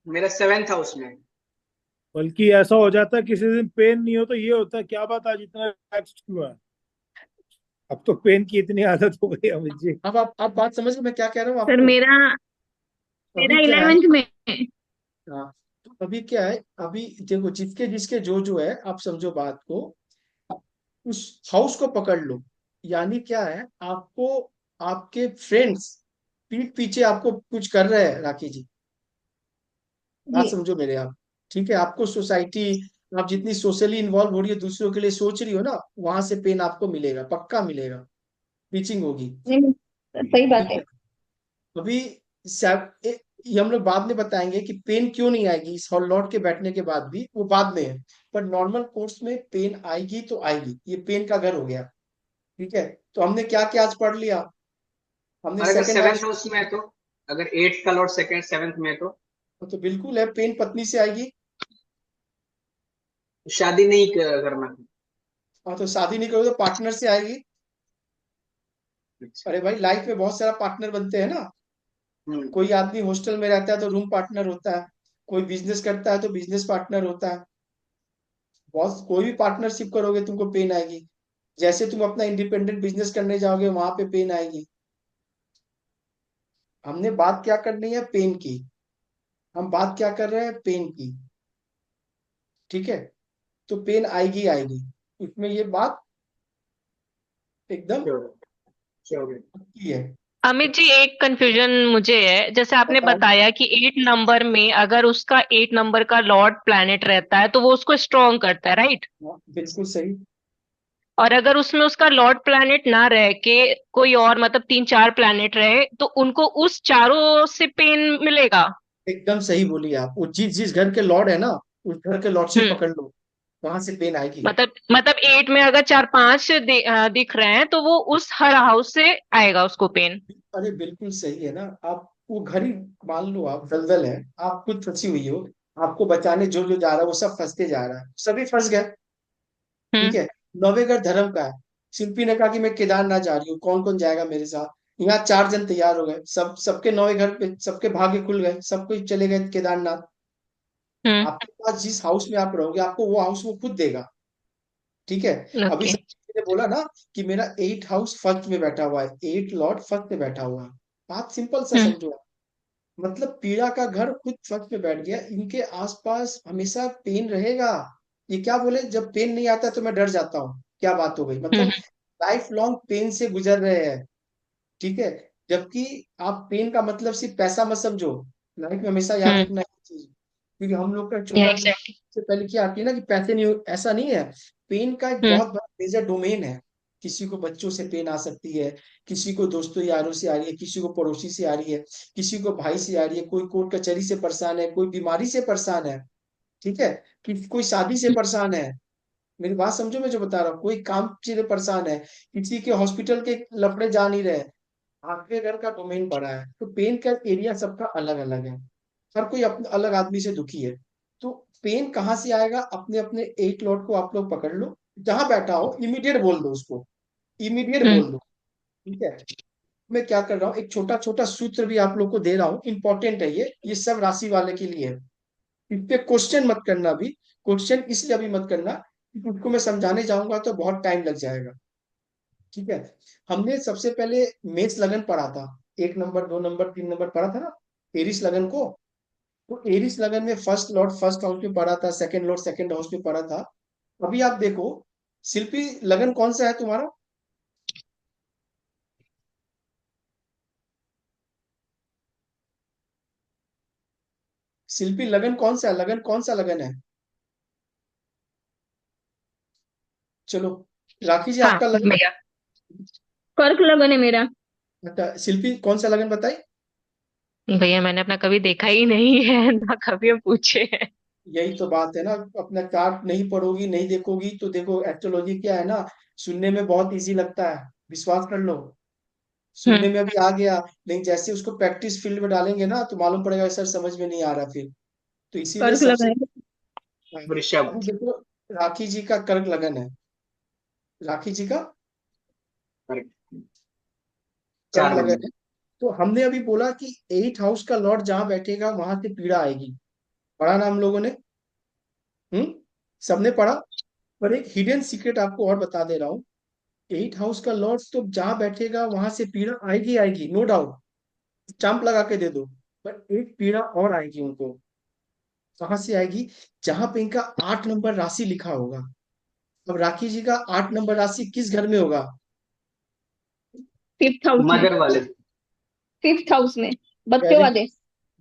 मेरा सेवेंथ हाउस में। बल्कि ऐसा हो जाता है किसी दिन पेन नहीं हो तो ये होता है, क्या बात आज इतना रिलैक्स्ड क्यों है। अब तो पेन की इतनी आदत हो गई अमित जी। अब आप बात समझ रहे हो मैं क्या कह रहा हूँ सर आपको। मेरा अभी मेरा क्या है, 11th में है। हाँ तो अभी क्या है, अभी देखो जिसके जिसके जो जो है, आप समझो बात को, उस हाउस को पकड़ लो। यानी क्या है, आपको आपके फ्रेंड्स पीठ पीछे आपको कुछ कर रहे हैं राखी जी, बात जी। समझो मेरे आप। ठीक है, आपको सोसाइटी, आप जितनी सोशली इन्वॉल्व हो रही है, दूसरों के लिए सोच रही हो ना, वहां से पेन आपको मिलेगा, पक्का मिलेगा, पिचिंग होगी। नहीं, सही बात ठीक है। है। अभी ये हम लोग बाद में बताएंगे कि पेन क्यों नहीं आएगी इस हॉल लॉर्ड के बैठने के बाद भी, वो बाद में है। पर नॉर्मल कोर्स में पेन आएगी तो आएगी, ये पेन का घर हो गया। ठीक है, तो हमने क्या क्या आज पढ़ लिया। हमने और अगर सेकंड सेवेंथ हाउस, हाउस में है तो, अगर एट्थ का लॉर्ड सेकंड सेवेंथ में है तो तो बिल्कुल है पेन पत्नी से आएगी। शादी नहीं करना। हाँ, तो शादी नहीं करोगे तो पार्टनर से आएगी। अच्छा। अरे भाई, लाइफ में बहुत सारा पार्टनर बनते हैं ना। हम्म। कोई आदमी हॉस्टल में रहता है तो रूम पार्टनर होता है, कोई बिजनेस करता है तो बिजनेस पार्टनर होता है। बहुत कोई भी पार्टनरशिप करोगे तुमको पेन आएगी। जैसे तुम अपना इंडिपेंडेंट बिजनेस करने जाओगे वहां पे पेन आएगी। हमने बात क्या करनी है, पेन की। हम बात क्या कर रहे हैं, पेन की। ठीक है, तो पेन आएगी आएगी, इसमें ये बात एकदम श्योर। श्योर। की है। अमित जी, एक कंफ्यूजन मुझे है। जैसे आपने बताओ। बताया कि 8 नंबर में अगर उसका 8 नंबर का लॉर्ड प्लैनेट रहता है तो वो उसको स्ट्रॉन्ग करता है, राइट? हाँ, बिल्कुल सही। और अगर उसमें उसका लॉर्ड प्लैनेट ना रह के कोई और मतलब 3 4 प्लैनेट रहे तो उनको उस चारों से पेन मिलेगा? एकदम सही बोली आप। वो जिस जिस घर के लॉर्ड है ना, उस घर के लॉर्डशिप हम्म। पकड़ लो, वहां से पेन आएगी। मतलब 8 में अगर 4 5 दिख रहे हैं तो वो उस हर हाउस से आएगा उसको पेन। अरे बिल्कुल सही है ना। आप वो घर ही मान लो, आप दलदल है, आप खुद फंसी हुई हो, आपको बचाने जो जो जा रहा है वो सब फंसते जा रहा है, सभी फंस गए। ठीक हम्म। है, नौवे घर धर्म का है। शिल्पी ने कहा कि मैं केदारनाथ जा रही हूँ, कौन कौन जाएगा मेरे साथ। यहाँ 4 जन तैयार हो गए, सब सबके नौवे घर पे सबके भाग्य खुल गए, सब कोई चले गए केदारनाथ। हम्म। आपके पास जिस हाउस में आप रहोगे आपको वो हाउस वो खुद देगा। ठीक है। अभी ओके। ने बोला ना कि मेरा 8 हाउस फर्स्ट में बैठा हुआ है, 8 लॉर्ड फर्स्ट में बैठा हुआ है। बात सिंपल सा हम्म। समझो। मतलब पीड़ा का घर खुद फर्स्ट में बैठ गया, इनके आसपास हमेशा पेन रहेगा। ये क्या बोले, जब पेन नहीं आता तो मैं डर जाता हूँ, क्या बात हो गई, मतलब हम्म। लाइफ लॉन्ग पेन से गुजर रहे हैं। ठीक है, जबकि आप पेन का मतलब सिर्फ पैसा मत समझो। लाइफ में हमेशा याद हम्म। रखना है चीज, क्योंकि हम लोग का या छोटा एग्जैक्टली। से पहले क्या आती है ना कि पैसे नहीं ऐसा नहीं है। पेन का एक हम्म। बहुत बड़ा मेजर डोमेन है। किसी को बच्चों से पेन आ सकती है, किसी को दोस्तों यारों से आ रही है, किसी को पड़ोसी से आ रही है, किसी को भाई से आ रही है, कोई कोर्ट कचहरी से परेशान है, कोई बीमारी से परेशान है। ठीक है, कि कोई शादी से परेशान है। मेरी बात समझो, मैं जो बता रहा हूँ, कोई काम से परेशान है, किसी के हॉस्पिटल के लफड़े जा नहीं रहे। आपके घर का डोमेन बड़ा है तो पेन का एरिया सबका अलग अलग है। हर कोई अपने अलग आदमी से दुखी है। तो पेन कहाँ से आएगा, अपने अपने 8 लॉट को आप लोग पकड़ लो, जहां बैठा हो इमीडिएट बोल दो उसको, इमीडिएट हम्म। बोल दो। ठीक है, मैं क्या कर रहा हूँ, एक छोटा छोटा सूत्र भी आप लोग को दे रहा हूँ, इंपॉर्टेंट है ये सब राशि वाले के लिए है। इस पे क्वेश्चन मत करना अभी। क्वेश्चन इसलिए अभी मत करना क्योंकि उसको मैं समझाने जाऊंगा तो बहुत टाइम लग जाएगा। ठीक है, हमने सबसे पहले मेष लगन पढ़ा था, 1 नंबर 2 नंबर 3 नंबर पढ़ा था ना, एरिस लगन को। तो एरिस लगन में फर्स्ट लॉर्ड फर्स्ट हाउस में पढ़ा था, सेकंड लॉर्ड सेकंड हाउस में पढ़ा था। अभी आप देखो, शिल्पी लगन कौन सा है तुम्हारा। शिल्पी लगन कौन सा है, लगन कौन सा लगन है। चलो, राखी जी हाँ आपका लगन। भैया। कर्क लगन है मेरा। अच्छा, शिल्पी कौन सा लगन बताई। भैया मैंने अपना कभी देखा ही नहीं है ना कभी हम पूछे हैं। यही तो बात है ना, अपना चार्ट नहीं पढ़ोगी नहीं देखोगी तो देखो, एस्ट्रोलॉजी क्या है ना, सुनने में बहुत इजी लगता है, विश्वास कर लो, हम्म। सुनने में अभी आ गया, लेकिन जैसे उसको प्रैक्टिस फील्ड में डालेंगे ना तो मालूम पड़ेगा सर समझ में नहीं आ रहा फिर। तो इसीलिए कर्क सबसे, लगन है। वृषभ। अभी देखो, राखी जी का कर्क लगन है, राखी जी का कर्क 4 नंबर। लगन है। तो हमने अभी बोला कि 8 हाउस का लॉर्ड जहां बैठेगा वहां से पीड़ा आएगी। पढ़ा ना हम लोगों ने। सबने पढ़ा। पर एक हिडन सीक्रेट आपको और बता दे रहा हूँ, 8 हाउस का लॉर्ड तो जहां बैठेगा वहां से पीड़ा आएगी आएगी, नो डाउट, स्टंप लगा के दे दो। पर एक पीड़ा और आएगी उनको। कहाँ से आएगी, जहां पे इनका 8 नंबर राशि लिखा होगा। अब राखी जी का 8 नंबर राशि किस घर में होगा। फिफ्थ हाउस में। मगर वाले। फिफ्थ हाउस में, बच्चों वेरी, वाले।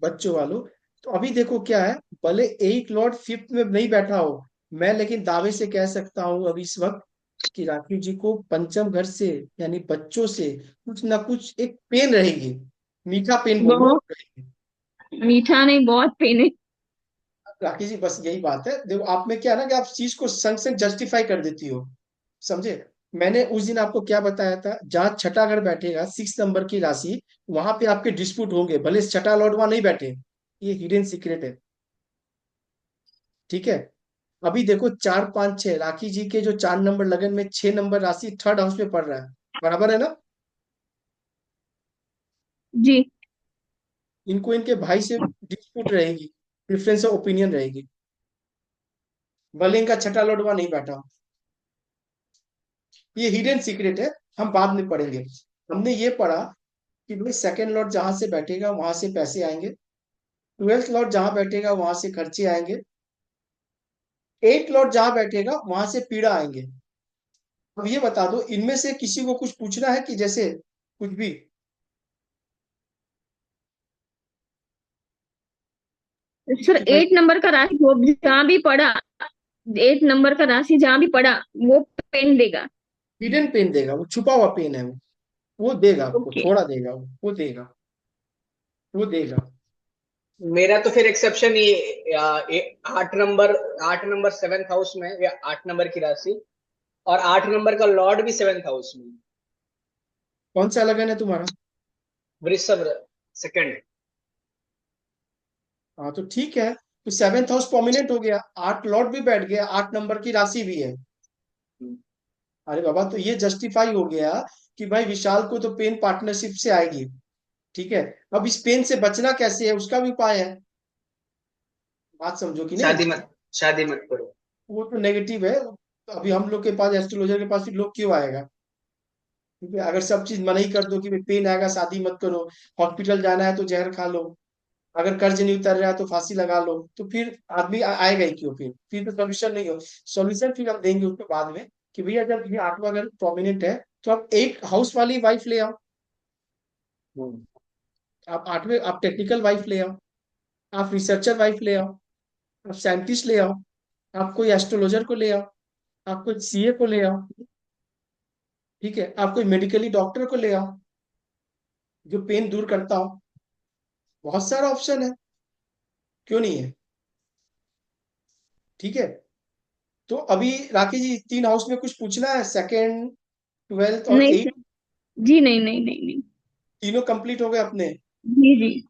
बच्चों वालों। तो अभी देखो क्या है, भले 8 लॉर्ड फिफ्थ में नहीं बैठा हो, मैं लेकिन दावे से कह सकता हूं अभी इस वक्त कि राखी जी को पंचम घर से, यानी बच्चों से कुछ ना कुछ एक पेन रहेगी। मीठा पेन बोलो। बहुत मीठा नहीं, बहुत पेन है। राखी जी बस यही बात है, देखो आप में क्या है ना कि आप चीज को संग संग जस्टिफाई कर देती हो, समझे। मैंने उस दिन आपको क्या बताया था, जहां छठा घर बैठेगा 6 नंबर की राशि, वहां पे आपके डिस्प्यूट होंगे, भले छठा लॉर्ड वहां नहीं बैठे। ये हिडन सीक्रेट है। ठीक है, अभी देखो 4 5 6 राखी जी के जो 4 नंबर लगन में 6 नंबर राशि थर्ड हाउस में पड़ रहा है, बराबर है ना। जी। इनको इनके भाई से डिस्प्यूट रहेगी, डिफरेंस ऑफ ओपिनियन रहेगी, भले इनका छठा लॉर्ड वहां नहीं बैठा हो। ये हिडन सीक्रेट है, हम बाद में पढ़ेंगे। हमने ये पढ़ा कि भाई सेकंड लॉर्ड जहां से बैठेगा वहां से पैसे आएंगे, ट्वेल्थ लॉर्ड जहां बैठेगा वहां से खर्चे आएंगे, एट लॉर्ड जहां बैठेगा वहां से पीड़ा आएंगे। अब ये बता दो, इनमें से किसी को कुछ पूछना है कि जैसे कुछ भी। सर कि भाई 8 नंबर का राशि वो जहाँ भी पड़ा, 8 नंबर का राशि जहाँ भी पड़ा वो पेन देगा। हिडन पेन देगा, वो छुपा हुआ पेन है, वो देगा आपको, ओके। थोड़ा देगा, वो देगा, वो देगा। मेरा तो फिर एक्सेप्शन ये 8 नंबर, 8 नंबर 7th हाउस में, या 8 नंबर की राशि, और 8 नंबर का लॉर्ड भी 7th हाउस में। कौन सा लगन है तुम्हारा? वृषभ, सेकंड। हाँ तो ठीक है, तो सेवेंथ हाउस प्रोमिनेंट हो गया, 8 लॉर्ड भी बैठ गया, 8 नंबर की राशि भी है। अरे बाबा, तो ये जस्टिफाई हो गया कि भाई विशाल को तो पेन पार्टनरशिप से आएगी, ठीक है। अब इस पेन से बचना कैसे है, उसका भी उपाय है। बात समझो कि नहीं। शादी मत करो। वो तो नेगेटिव है, तो अभी हम लोग के पास, एस्ट्रोलॉजर के पास भी लोग क्यों आएगा? क्योंकि अगर सब चीज मना ही कर दो कि भाई पेन आएगा शादी मत करो, हॉस्पिटल जाना है तो जहर खा लो, अगर कर्ज नहीं उतर रहा है तो फांसी लगा लो, तो फिर आदमी आएगा ही क्यों? फिर तो सोल्यूशन नहीं हो। सोल्यूशन फिर हम देंगे उसको बाद में, कि भैया जब ये आत्मा अगर प्रोमिनेंट है तो आप 8 हाउस वाली वाइफ ले आओ, हम्म। आप 8वें आप टेक्निकल वाइफ ले आओ, आप रिसर्चर वाइफ ले आओ, आप साइंटिस्ट ले आओ, आप कोई एस्ट्रोलॉजर को ले आओ, आप कोई सीए को ले आओ, ठीक है, आप कोई मेडिकली डॉक्टर को ले आओ जो पेन दूर करता हो। बहुत सारा ऑप्शन है, क्यों नहीं है? ठीक है। तो अभी राकेश जी 3 हाउस में कुछ पूछना है, सेकंड, ट्वेल्थ और नहीं सर। एट, जी नहीं नहीं नहीं नहीं। तीनों कंप्लीट हो गए अपने। जी जी।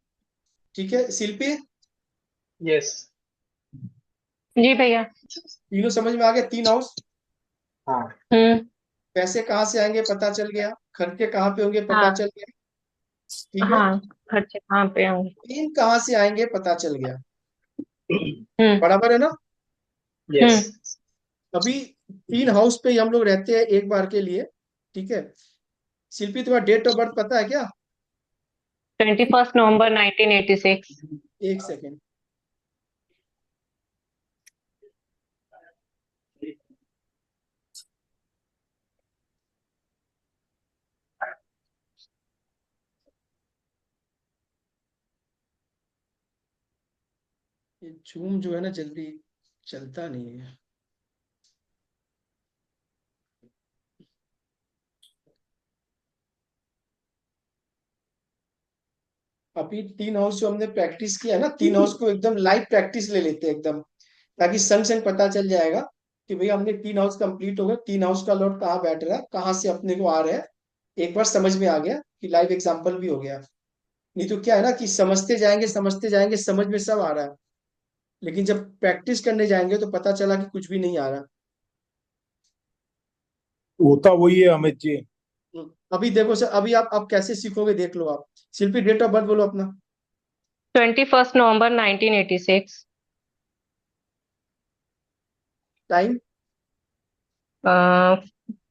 ठीक है शिल्पी, यस। जी भैया। तीनों समझ में आ गए, 3 हाउस। हाँ। हम्म। पैसे कहाँ से आएंगे पता चल गया, खर्चे कहाँ पे होंगे पता हाँ। चल गया, ठीक है। हाँ। खर्चे कहाँ पे होंगे? पेन कहाँ से आएंगे पता चल गया, हम्म। बराबर है ना। यस। हम्म। अभी 3 हाउस पे ही हम लोग रहते हैं एक बार के लिए, ठीक है। शिल्पी तुम्हारा डेट ऑफ बर्थ पता है क्या? 21 नवंबर 1986। एक सेकेंड, ये जूम जो है ना जल्दी चलता नहीं है। अभी 3 हाउस जो हमने प्रैक्टिस किया है ना, 3 हाउस को एकदम लाइव प्रैक्टिस ले लेते हैं एकदम, ताकि संग संग पता चल जाएगा कि भाई हमने 3 हाउस कंप्लीट हो गए, 3 हाउस का लॉर्ड कहाँ बैठ रहा है, कहाँ से अपने को आ रहा है, एक बार समझ में आ गया कि लाइव एग्जाम्पल भी हो गया। नहीं तो क्या है ना कि समझते जाएंगे, समझ में सब आ रहा है, लेकिन जब प्रैक्टिस करने जाएंगे तो पता चला कि कुछ भी नहीं आ रहा। होता वही है अमित जी। अभी देखो सर, अभी आप कैसे सीखोगे देख लो आप। शिल्पी डेट ऑफ बर्थ बोलो अपना। 21 नवंबर 1986। टाइम?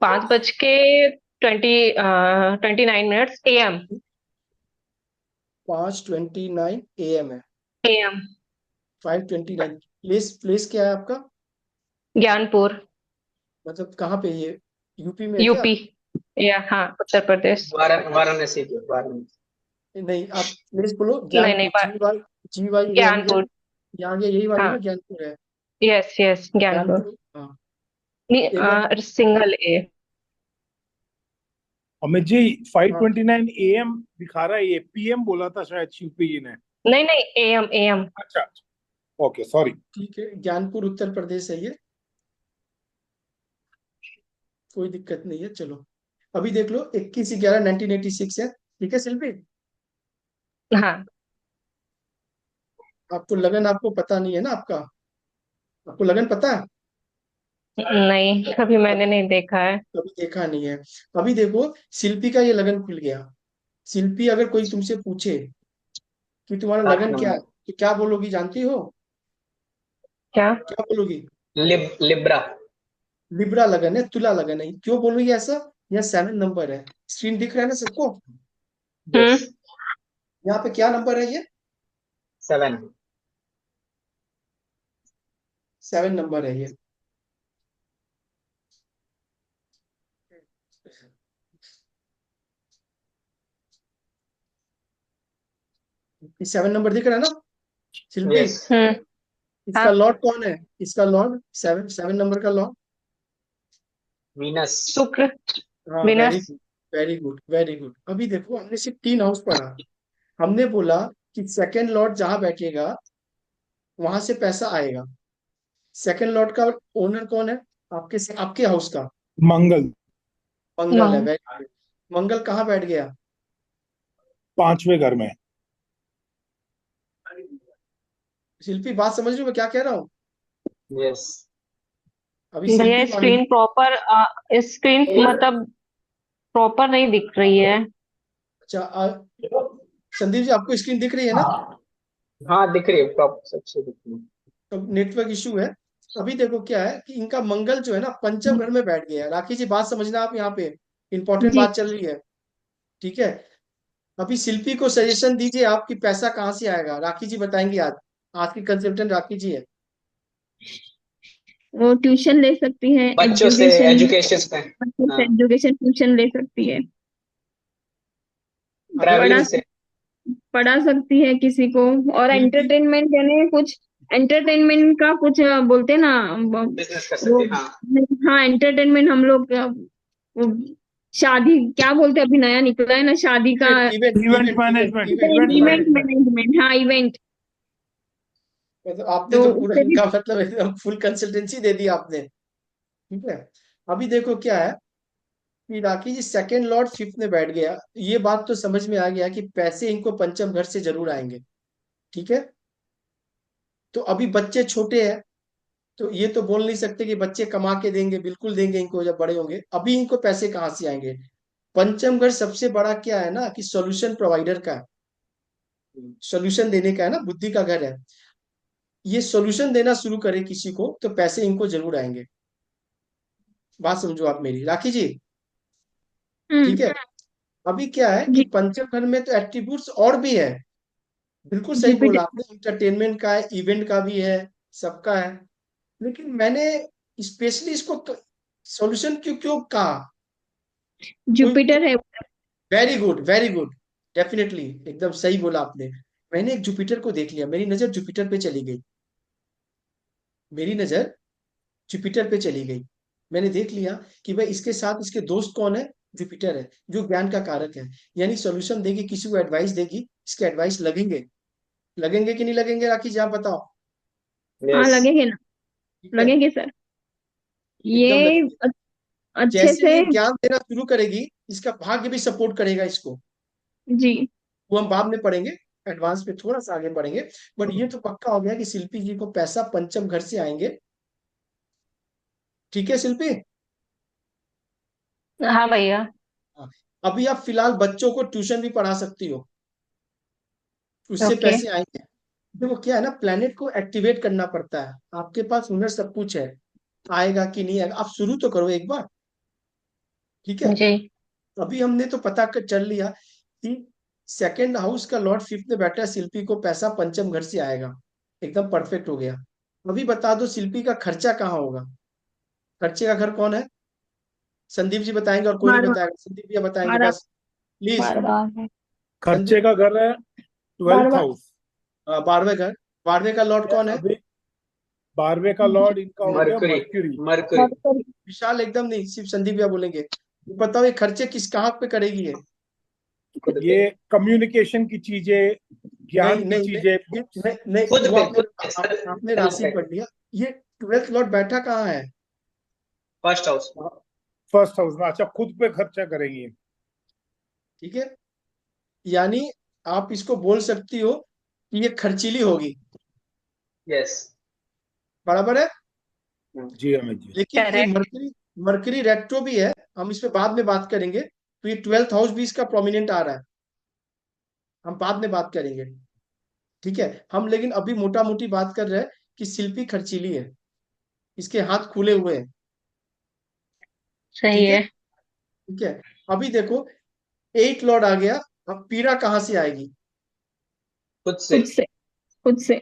5:29 AM। 5:29 AM है। AM। 5:29। प्लेस प्लेस क्या है आपका? ज्ञानपुर। मतलब कहाँ पे ये, यूपी में है क्या? यूपी। या हाँ, उत्तर प्रदेश। वाराणसी के, वाराणसी। नहीं, आप प्लेस बोलो, नहीं नहीं, ज्ञानपुर, GYAN, ज्ञानपुर। यहाँ यही वाली ना, हाँ। ज्ञानपुर है। Yes yes, Gyanpur. ज्ञानपुर, हाँ। नहीं, एक बार, सिंगल ए। अमित जी हाँ 5:29 AM दिखा रहा है, ये PM बोला था शायद शिल्पी जी ने। नहीं नहीं, AM AM। अच्छा अच्छा, ओके सॉरी। ठीक है, ज्ञानपुर उत्तर प्रदेश है ये, कोई दिक्कत नहीं है, चलो। अभी देख लो 21/11/1986 है, ठीक है शिल्पी। हाँ। आपको लगन आपको पता नहीं है ना आपका, आपको लगन पता है? नहीं, कभी मैंने नहीं देखा है। कभी देखा नहीं है। अभी देखो, शिल्पी का ये लगन खुल गया। शिल्पी, अगर कोई तुमसे पूछे कि तुम्हारा 8 लगन क्या है, नंबर। तो क्या बोलोगी जानती हो? क्या? क्या बोलोगी? लिब्रा। लिब्रा लगन है, तुला लगन है। क्यों बोलोगी ऐसा? यह 7 नंबर है। स्क्रीन दिख रहा है ना सबको? यस। हम्म। यहाँ पे क्या नंबर है ये? 7। 7 नंबर है ये। ये 7 नंबर दिख रहा है ना शिल्पी? यस। हम्म। इसका हाँ। लॉर्ड कौन है? इसका लॉर्ड, 7 नंबर का लॉर्ड। वीनस। शुक्र। हाँ, very Venus. Good, very good, very good. अभी देखो, हमने सिर्फ 3 हाउस पढ़ा। हमने बोला कि सेकंड लॉर्ड जहां बैठेगा वहां से पैसा आएगा। सेकंड लॉर्ड का ओनर कौन है? आपके हाउस का? मंगल। मंगल है, मंग। Very good. मंगल कहाँ बैठ गया? 5वें घर में। शिल्पी, बात समझ रही हो मैं क्या कह रहा हूँ? यस। अभी भैया शिल्पी मांगी। स्क्रीन प्रॉपर, स्क्रीन मतलब प्रॉपर नहीं दिख रही है। अच्छा, संदीप जी, आपको स्क्रीन दिख रही है ना? हाँ, दिख रही है, प्रॉपर सबसे दिख रही है। तो नेटवर्क इशू है। अभी देखो क्या है कि इनका मंगल जो है ना पंचम घर में बैठ गया है। राखी जी, बात समझना आप, यहाँ पे इंपॉर्टेंट जी। बात चल रही है। ठीक है। अभी शिल्पी को सजेशन दीजिए आप कि पैसा कहाँ से आएगा। राखी जी बताएंगी आज। आज की कंसल्टेंट राखी जी है। वो ट्यूशन ले सकती है, बच्चों से एजुकेशन, एजुकेशन पे। बच्चों से हाँ। एजुकेशन ट्यूशन ले सकती है। अभी पढ़ा ट्रैवलिंग से। पढ़ा सकती है किसी को। और शिल्पी, एंटरटेनमेंट यानी कुछ एंटरटेनमेंट का कुछ बोलते हैं ना बिजनेस कर वो। सकते हैं, हाँ। हाँ, एंटरटेनमेंट हम लोग वो शादी क्या बोलते हैं, अभी नया निकला है ना शादी का। Event event event event event management, event event event management. Management. Management, हाँ इवेंट। मतलब आपने तो तो पूरा उससे भी। इनका मतलब एकदम फुल कंसल्टेंसी दे दी आपने। ठीक है। अभी देखो क्या है कि राखी जी, सेकंड लॉर्ड फिफ्थ में बैठ गया। ये बात तो समझ में आ गया कि पैसे इनको पंचम घर से जरूर आएंगे। ठीक है। तो अभी बच्चे छोटे हैं, तो ये तो बोल नहीं सकते कि बच्चे कमा के देंगे। बिल्कुल देंगे इनको जब बड़े होंगे। अभी इनको पैसे कहाँ से आएंगे? पंचम घर सबसे बड़ा क्या है ना कि सॉल्यूशन प्रोवाइडर का है। सॉल्यूशन देने का है ना, बुद्धि का घर है। ये सॉल्यूशन देना शुरू करे किसी को तो पैसे इनको जरूर आएंगे। बात समझो आप मेरी, राखी जी। ठीक हम्म। है। अभी क्या है कि जी। पंचम घर में तो एट्रीब्यूट्स और भी है। बिल्कुल सही बोला जुपिटर। आपने, इंटरटेनमेंट का है, इवेंट का भी है, सबका है। लेकिन मैंने स्पेशली इसको सॉल्यूशन क्यों क्यों कहा? कोई, जुपिटर है। Very good, very good. Definitely, एकदम सही बोला आपने। मैंने एक जुपिटर को देख लिया, मेरी नजर जुपिटर पे चली गई। मेरी नजर जुपिटर पे चली गई। मैंने देख लिया कि भाई इसके साथ इसके दोस्त कौन है? जुपिटर है, जो ज्ञान का कारक है। यानी सॉल्यूशन देगी, किसी को एडवाइस देगी, इसके एडवाइस लगेंगे। लगेंगे कि नहीं लगेंगे राखी जी, आप बताओ। हाँ, यस। लगेंगे ना। ठीक है, लगेंगे सर। एकदम ये लगेंगे। अच्छे जैसे से। ये ज्ञान देना शुरू करेगी, इसका भाग्य भी सपोर्ट करेगा इसको। जी। वो हम बाद में पढ़ेंगे, एडवांस में थोड़ा सा आगे पढ़ेंगे। बट ये तो पक्का हो गया कि शिल्पी जी को पैसा पंचम घर से आएंगे। ठीक है शिल्पी? हाँ भैया। हाँ। अभी आप फिलहाल बच्चों को ट्यूशन भी पढ़ा सकती हो, उससे ओके। पैसे आएंगे। देखो क्या है ना, प्लेनेट को एक्टिवेट करना पड़ता है। आपके पास हुनर सब कुछ है, आएगा कि नहीं आएगा, आप शुरू तो करो एक बार। ठीक है। जी। अभी हमने तो पता कर चल लिया कि सेकंड हाउस का लॉर्ड फिफ्थ में बैठा है, शिल्पी को पैसा पंचम घर से आएगा। एकदम परफेक्ट हो गया। अभी बता दो शिल्पी का खर्चा कहाँ होगा? खर्चे का घर कौन है? संदीप जी बताएंगे और कोई नहीं बारवा। बताएगा। संदीप जी बताएंगे बारह। बस, प्लीज। बारवा है। खर्चे संदीप। का घर है 12th बारवा। हाउस। 12वें घर। 12वें का लॉर्ड कौन है? अभी 12वें का लॉर्ड इनका हो गया मरकुरी। मर्क्यूरी। मरकुरी। मरकरी। विशाल एकदम नहीं, सिर्फ संदीप भैया बोलेंगे। ये बताओ, ये खर्चे किस कहाँ पे करेगी ये? खुद पे। ये कम्युनिकेशन की चीजें, ज्ञान नहीं की नहीं नहीं, चीजें, ये बुक्स। नहीं नहीं, खुद वो पे, आपने खुद पे सर। आपने हेल्थ राशि पे। पढ़ लिया। ये 12th लॉर्ड बैठा कहाँ है? First house. फर्स्ट हाउस में। अच्छा, खुद पे खर्चा करेंगी। ठीक है। यानी आप इसको बोल सकती हो कि ये खर्चीली होगी। यस। बराबर है? जी अमित जी। लेकिन ये करेक्ट। मरकरी मरकरी रेट्रो भी है, हम इस पे बाद में बात करेंगे। तो ये 12th हाउस भी इसका प्रोमिनेंट आ रहा है, हम बाद में बात करेंगे। ठीक है, हम लेकिन अभी मोटा मोटी बात कर रहे हैं कि शिल्पी खर्चीली है, इसके हाथ खुले हुए हैं। सही ठीक है। है। ठीक है। अभी देखो, 8 लॉर्ड आ गया। अब पीड़ा कहाँ से आएगी? खुद से। खुद से। खुद से।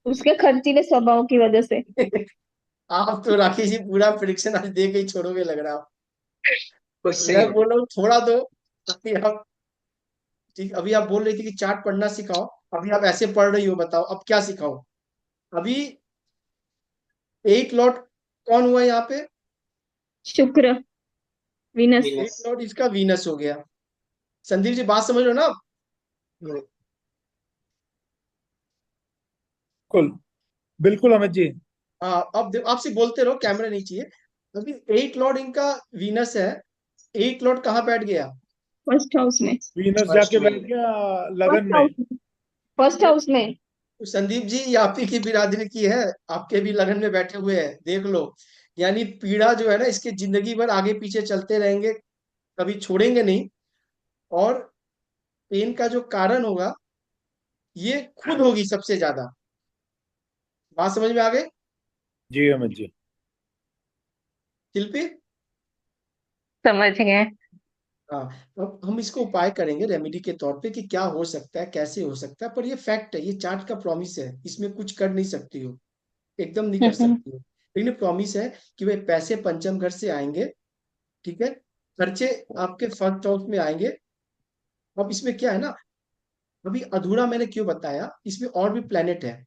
उसके खर्चीले स्वभाव की वजह से। आप तो राकेश जी पूरा प्रिडिक्शन आज दे के ही छोड़ोगे लग रहा है। खुद से मैं ही। बोल रहा हूँ थोड़ा दो। अभी आप, ठीक, अभी आप बोल रही थी कि चार्ट पढ़ना सिखाओ, अभी आप ऐसे पढ़ रही हो, बताओ अब क्या सिखाओ? अभी 8 लॉर्ड कौन हुआ यहाँ पे? शुक्र। विनस। 8 वीनस। लॉर्ड इसका वीनस हो गया। संदीप जी बात समझ रहे हो ना आप? बिल्कुल बिल्कुल अमित जी। अब आपसे बोलते रहो, कैमरा नहीं चाहिए। अभी 8 लॉर्ड इनका वीनस है। 8 लॉर्ड कहाँ बैठ गया? फर्स्ट हाउस में। वीनस फर्स्ट जाके में। बैठ गया लगन फर्स्ट में। हाउस में। फर्स्ट हाउस में। तो संदीप जी ये आप ही की बिरादरी की है, आपके भी लगन में बैठे हुए हैं, देख लो। यानी पीड़ा जो है ना, इसके जिंदगी भर आगे पीछे चलते रहेंगे, कभी छोड़ेंगे नहीं। और पेन का जो कारण होगा, ये खुद होगी सबसे ज्यादा। बात समझ में आ गई? जी अमित जी। शिल्पी। समझ गए। हाँ। अब हम इसको उपाय करेंगे रेमेडी के तौर पे कि क्या हो सकता है, कैसे हो सकता है, पर ये फैक्ट है, ये चार्ट का प्रॉमिस है, इसमें कुछ कर नहीं सकती हो, एकदम नहीं कर हम्म। सकती हो। लेकिन प्रॉमिस है कि वे पैसे पंचम घर से आएंगे। ठीक है। खर्चे आपके फर्स्ट हाउस में आएंगे। अब इसमें क्या है ना, अभी अधूरा मैंने क्यों बताया, इसमें और भी प्लेनेट है,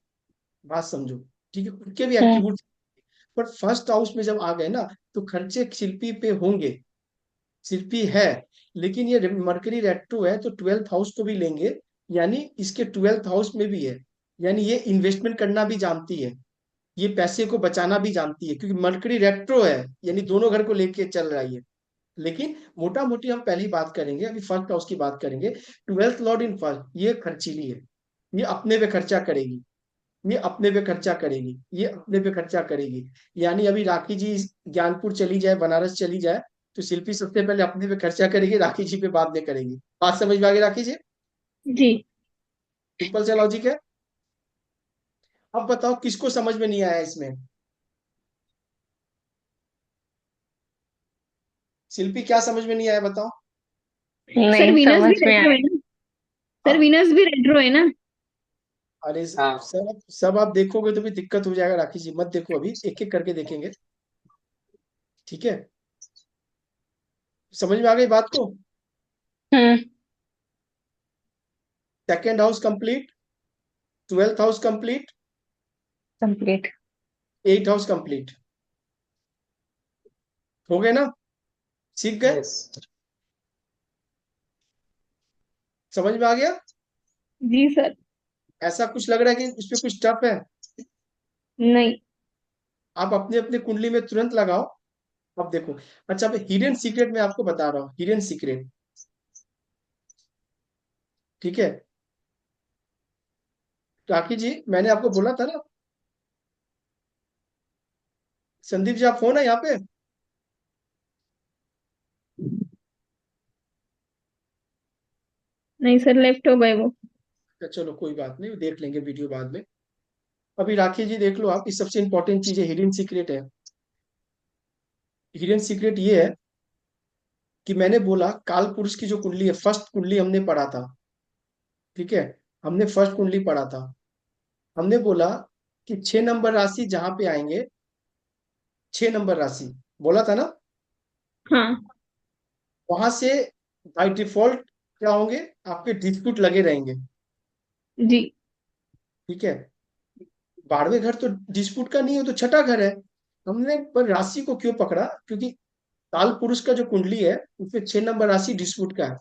बात समझो। ठीक है, उनके भी हम्म। एट्रीब्यूट। पर फर्स्ट हाउस में जब आ गए ना, तो खर्चे शिल्पी पे होंगे। शिल्पी है, लेकिन ये मरकरी रेट्रो है तो 12th हाउस को भी लेंगे। यानी इसके 12th हाउस में भी है। यानी ये इन्वेस्टमेंट करना भी जानती है, ये पैसे को बचाना भी जानती है, क्योंकि मरकरी रेट्रो है, यानी दोनों घर को लेके चल रहा है ये। लेकिन मोटा मोटी हम पहली बात करेंगे, अभी फर्स्ट हाउस की बात करेंगे। 12th लॉर्ड इन फर्स्ट, ये खर्चीली है, ये अपने पे खर्चा करेगी, ये अपने पे खर्चा करेगी, ये अपने पे खर्चा करेगी। यानी अभी राखी जी ज्ञानपुर चली जाए, बनारस चली जाए, तो शिल्पी सबसे पहले अपने पे खर्चा करेगी, राखी जी पे बाद में करेगी। बात समझ में आ गई राखी जी? जी। सिंपल सा लॉजिक है। अब बताओ किसको समझ में नहीं आया इसमें? शिल्पी क्या समझ में नहीं आया बताओ? सर नहीं विनस समझ भी में रेट्रो आया। है ना। सर हाँ। विनस भी रेट्रो है ना। अरे हाँ। सब आप देखोगे तो भी दिक्कत हो जाएगा राखी जी, मत देखो, अभी एक एक करके देखेंगे। ठीक है। समझ में आ गई बात को? हम्म। Second house complete, 12th house complete, complete. 8th house complete. हो गए ना? सीख गए? यस। समझ में आ गया? जी सर। ऐसा कुछ लग रहा है कि इस पे कुछ टफ है? नहीं। आप अपने अपने कुंडली में तुरंत लगाओ। अब देखो। अच्छा, अब हिडन सीक्रेट मैं आपको बता रहा हूँ, हिडन सीक्रेट। ठीक है। राखी जी मैंने आपको बोला था ना, संदीप जी आप फोन है यहाँ पे? नहीं सर, लेफ्ट हो गए वो। अच्छा, चलो कोई बात नहीं, देख लेंगे वीडियो बाद में। अभी राखी जी देख लो आप, इस सबसे इंपॉर्टेंट चीज है, हिडन सीक्रेट है। हिडन सीक्रेट ये है कि मैंने बोला काल पुरुष की जो कुंडली है, फर्स्ट कुंडली हमने पढ़ा था। ठीक है। हमने फर्स्ट कुंडली पढ़ा था। हमने बोला कि 6 नंबर राशि जहां पे आएंगे, 6 नंबर राशि बोला था ना, हाँ। वहां से बाय डिफॉल्ट क्या होंगे, आपके डिस्प्यूट लगे रहेंगे। जी। ठीक है। 12वें घर तो डिस्प्यूट का नहीं है, तो छठा घर है। हमने पर राशि को क्यों पकड़ा, क्योंकि काल पुरुष का जो कुंडली है उसमें 6 नंबर राशि डिस्प्यूट का है।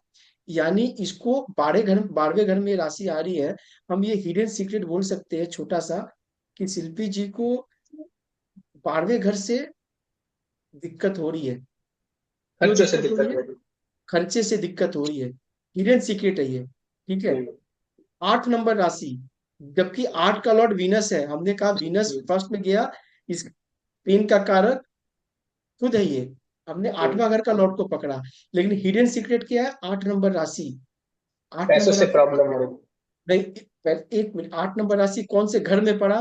यानी इसको 12वें घर में राशि आ रही है। हम ये हिडन सीक्रेट बोल सकते हैं छोटा सा, कि शिल्पी जी को 12वें घर से दिक्कत हो रही है। क्यों खर्चों से दिक्कत हो रही दिक्कत है? हो रही खर्चे से दिक्कत हो रही है। हिडन सीक्रेट है ये। ठीक है। है। 8 नंबर राशि, जबकि 8 का लॉर्ड वीनस है, हमने कहा वीनस फर्स्ट में गया, इस पेन का कारक खुद है ये। हमने 8वां घर का लॉर्ड को पकड़ा, लेकिन हिडन सीक्रेट क्या है? 8 नंबर राशि। आठ पैसों नंबर से राशि प्रॉब्लम हो रही नहीं, 1 मिनट, 8 नंबर राशि कौन से घर में पड़ा?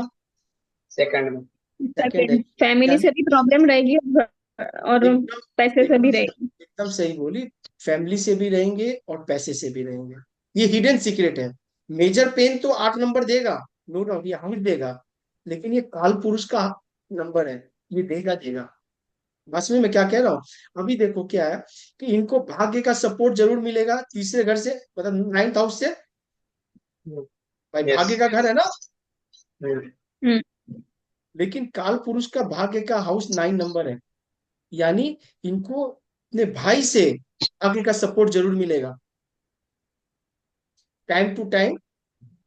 सेकंड में। सेकंड है। सेकंड, फैमिली से यानी भी प्रॉब्लम रहेगी और एकदम पैसे से एकदम भी सही, रहेगी। एकदम सही बोली। फैमिली से भी रहेंगे और पैसे से भी रहेंगे। ये हिडन सीक्रेट है। मेजर पेन तो 8 नंबर देगा, नो डाउट, ये हाउस देगा, लेकिन ये काल पुरुष का नंबर है, ये देगा देगा। बस में मैं क्या कह रहा हूँ? अभी देखो क्या है कि इनको भाग्य का सपोर्ट जरूर मिलेगा तीसरे घर से, मतलब 9th हाउस से। भाई यस। भाग्य का घर है ना, हम्म। लेकिन काल पुरुष का भाग्य का हाउस 9 नंबर है। यानी इनको अपने भाई से भाग्य का सपोर्ट जरूर मिलेगा। टाइम टू टाइम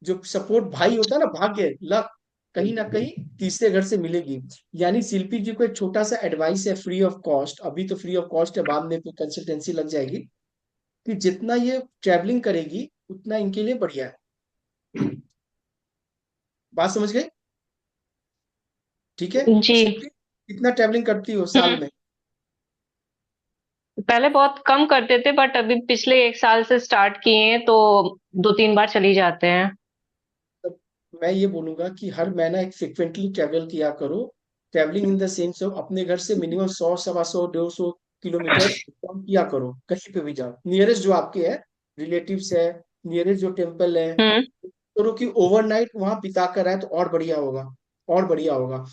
जो सपोर्ट भाई होता है ना, भाग्य लक, कहीं ना कहीं तीसरे घर से मिलेगी। यानी शिल्पी जी को एक छोटा सा एडवाइस है, फ्री ऑफ कॉस्ट, अभी तो फ्री ऑफ कॉस्ट है, बाद में तो कंसल्टेंसी लग जाएगी, कि जितना ये ट्रैवलिंग करेगी उतना इनके लिए बढ़िया है। बात समझ गए? ठीक है। जी। शिल्पी कितना ट्रैवलिंग करती हो साल हम्म। में? पहले बहुत कम करते थे बट अभी पिछले 1 साल से स्टार्ट किए हैं तो 2-3 बार चली जाते हैं। तो मैं ये बोलूंगा कि हर महीना एक फ्रिक्वेंटली ट्रैवल किया करो। Travelling in the sense of अपने घर से मिनिमम 100, 125, 150 किलोमीटर कम किया करो, कहीं पे भी जाओ, नियरेस्ट जो आपके है, रिलेटिव्स है, नियरेस्ट जो टेम्पल है, हम्म। करो कि ओवरनाइट वहां बिता कर आए तो और बढ़िया होगा, और बढ़िया होगा।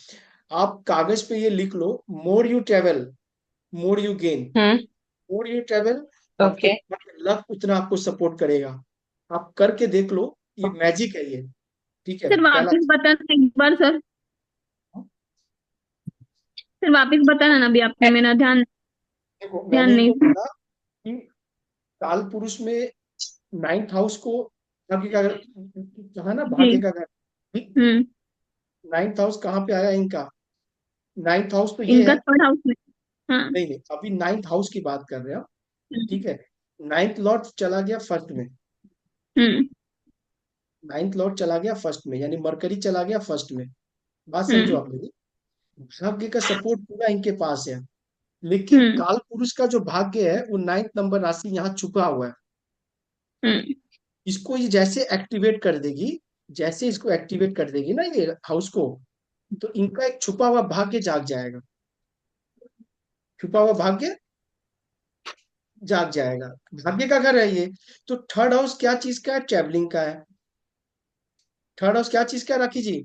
आप कागज पे ये लिख लो, more you travel more you gain, हम्म। मोर यू ट्रेवल, आपके ओके। लक उतना आपको सपोर्ट करेगा। आप करके देख लो, ये मैजिक है ये। ठीक है, सर क्या वापस लगता बताना एक बार सर। है? सर वापस बताना ना, अभी आपने मेरा ध्यान देखो ध्यान मैंने नहीं इनको था। बोला कि काल पुरुष में 9th हाउस को भाग्य का घर कहा ना, जी। भाग्य का घर। हम्म। 9th हाउस कहाँ पे आया इनका? 9th हाउस तो ये इनका है, थर्ड हाउस में। हाँ। नहीं नहीं, अभी 9th हाउस की बात कर रहे हो। हम्म। ठीक है, 9th लॉर्ड चला गया फर्स्ट में, हम्म। 9th लॉर्ड चला गया फर्स्ट में, यानी मरकरी चला गया फर्स्ट में। बात समझो हम्म। आप मेरी। भाग्य का सपोर्ट पूरा इनके पास है, लेकिन हम्म। काल पुरुष का जो भाग्य है वो 9th नंबर राशि यहाँ छुपा हुआ है। हम्म। इसको ये जैसे एक्टिवेट कर देगी, जैसे इसको एक्टिवेट कर देगी ना ये हाउस को, तो इनका एक छुपा हुआ भाग्य जाग जाएगा, छुपा हुआ भाग्य जाग जाएगा। भाग्य का घर है ये। तो थर्ड हाउस क्या चीज का है? ट्रैवलिंग का है। थर्ड हाउस क्या चीज का है राखी जी?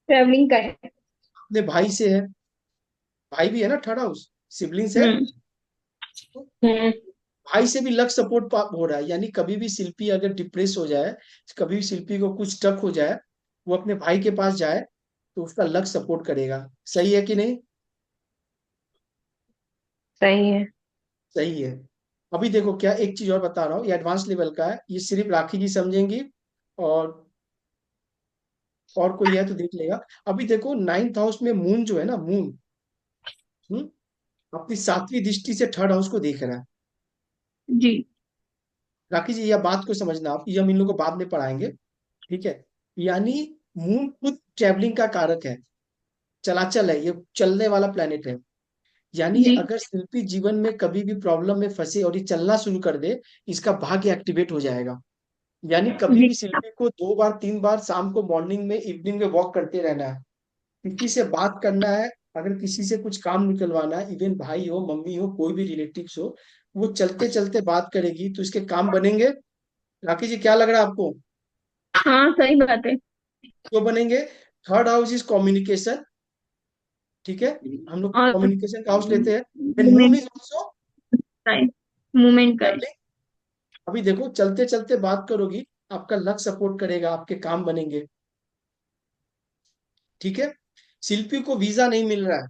ट्रेवलिंग का है। अपने भाई से है, भाई भी है ना थर्ड हाउस, सिबलिंग्स है। हम्म। तो हम्म। भाई से भी लक सपोर्ट हो रहा है, यानी कभी भी शिल्पी अगर डिप्रेस हो जाए, कभी भी शिल्पी को कुछ टक हो जाए, वो अपने भाई के पास जाए तो उसका लक सपोर्ट करेगा। सही है कि नहीं? सही है। सही है। अभी देखो क्या, एक चीज और बता रहा हूँ, ये एडवांस लेवल का है, ये सिर्फ राखी जी समझेंगी, और और कोई है तो देख लेगा। अभी देखो 9th हाउस में मून जो है ना, मून, हम्म, अपनी 7वीं दृष्टि से थर्ड हाउस को देख रहा है। जी। राखी जी यह बात को समझना आप, ये हम इन लोगों को बाद में पढ़ाएंगे। ठीक है, यानी मून खुद ट्रैवलिंग का कारक है, चलाचल है, ये चलने वाला प्लेनेट है। यानी जी। अगर शिल्पी जीवन में कभी भी प्रॉब्लम में फंसे और ये चलना शुरू कर दे, इसका भाग्य एक्टिवेट हो जाएगा। यानी कभी जी। भी शिल्पी को 2 बार 3 बार शाम को, मॉर्निंग में, इवनिंग में वॉक करते रहना है, किसी से बात करना है, अगर किसी से कुछ काम निकलवाना है, इवन भाई हो, मम्मी हो, कोई भी रिलेटिव्स हो, वो चलते चलते बात करेगी तो इसके काम बनेंगे। राखी जी क्या लग रहा है आपको? हाँ सही बात है। क्यों बनेंगे? Third house is communication. ठीक है, हम लोग और कम्युनिकेशन का हाउस लेते हैं। And moon movement is also का है, मूवमेंट का है। ट्रैवलिंग। अभी देखो चलते चलते बात करोगी, आपका लक सपोर्ट करेगा, आपके काम बनेंगे। ठीक है, शिल्पी को वीजा नहीं मिल रहा है।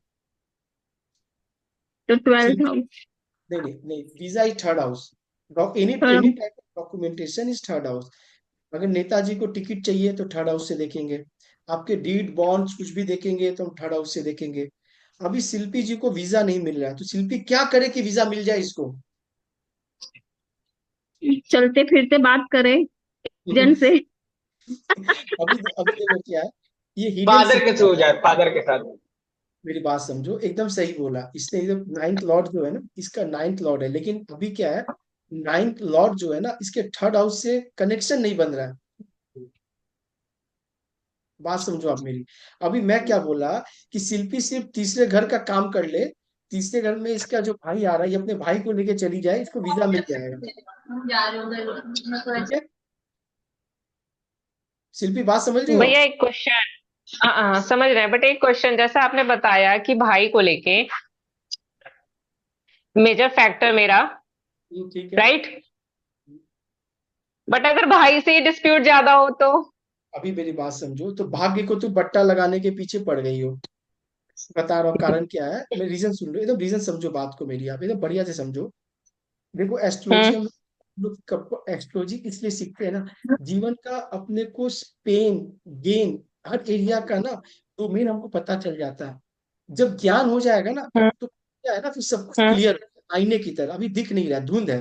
तो ट्वेल्थ शिल्पी, हाउस। नहीं नहीं नहीं, visa is third house. Any any third. Type of documentation is third house. अगर नेताजी को टिकट चाहिए तो थर्ड हाउस से देखेंगे, आपके डीड बॉन्ड्स कुछ भी देखेंगे तो हम थर्ड हाउस से देखेंगे। अभी शिल्पी जी को वीजा नहीं मिल रहा है, तो शिल्पी क्या करे कि वीजा मिल जाए इसको? चलते फिरते बात करे एजेंट से। अभी अभी देखो क्या है, ये हिडन फादर के सीक्रेट, थ्रू जाए, फादर के साथ। मेरी बात समझो, एकदम सही बोला इसने। एकदम नाइन्थ लॉर्ड जो है ना, इसका नाइन्थ लॉर्ड है, लेकिन अभी क्या है, नाइन्थ लॉर्ड जो है ना, इसके थर्ड हाउस से कनेक्शन नहीं बन रहा है। बात समझो आप मेरी। अभी मैं क्या बोला कि शिल्पी सिर्फ तीसरे घर का काम कर ले, तीसरे घर में इसका जो भाई आ रहा है, ये अपने भाई को लेके चली जाए, इसको वीजा मिल जाएगा। ठीक है, शिल्पी बात समझ रही हो? भैया एक क्वेश्चन। हाँ हाँ समझ रहे हैं, बट एक क्वेश्चन, जैसा आपने बताया कि भाई को लेके मेजर फैक्टर मेरा, ठीक है। राइट, बट अगर भाई से ही डिस्प्यूट ज्यादा हो तो? अभी मेरी बात समझो, तो भाग्य को तू बट्टा लगाने के पीछे पड़ गई हो। बता रहा हूँ कारण क्या है, मैं रीजन सुन लो, एकदम रीजन समझो बात को मेरी, आप एकदम बढ़िया से समझो। देखो एस्ट्रोलॉजी हम्म। हम लोग एस्ट्रोलॉजी इसलिए सीखते हैं ना, जीवन का अपने को पेन गेन हर एरिया का ना डोमेन हमको पता चल जाता है। जब ज्ञान हो जाएगा ना, हम्म। तो क्या है ना, फिर सब कुछ हम्म। क्लियर, आईने की तरह। अभी दिख नहीं रहा है, धुंध है।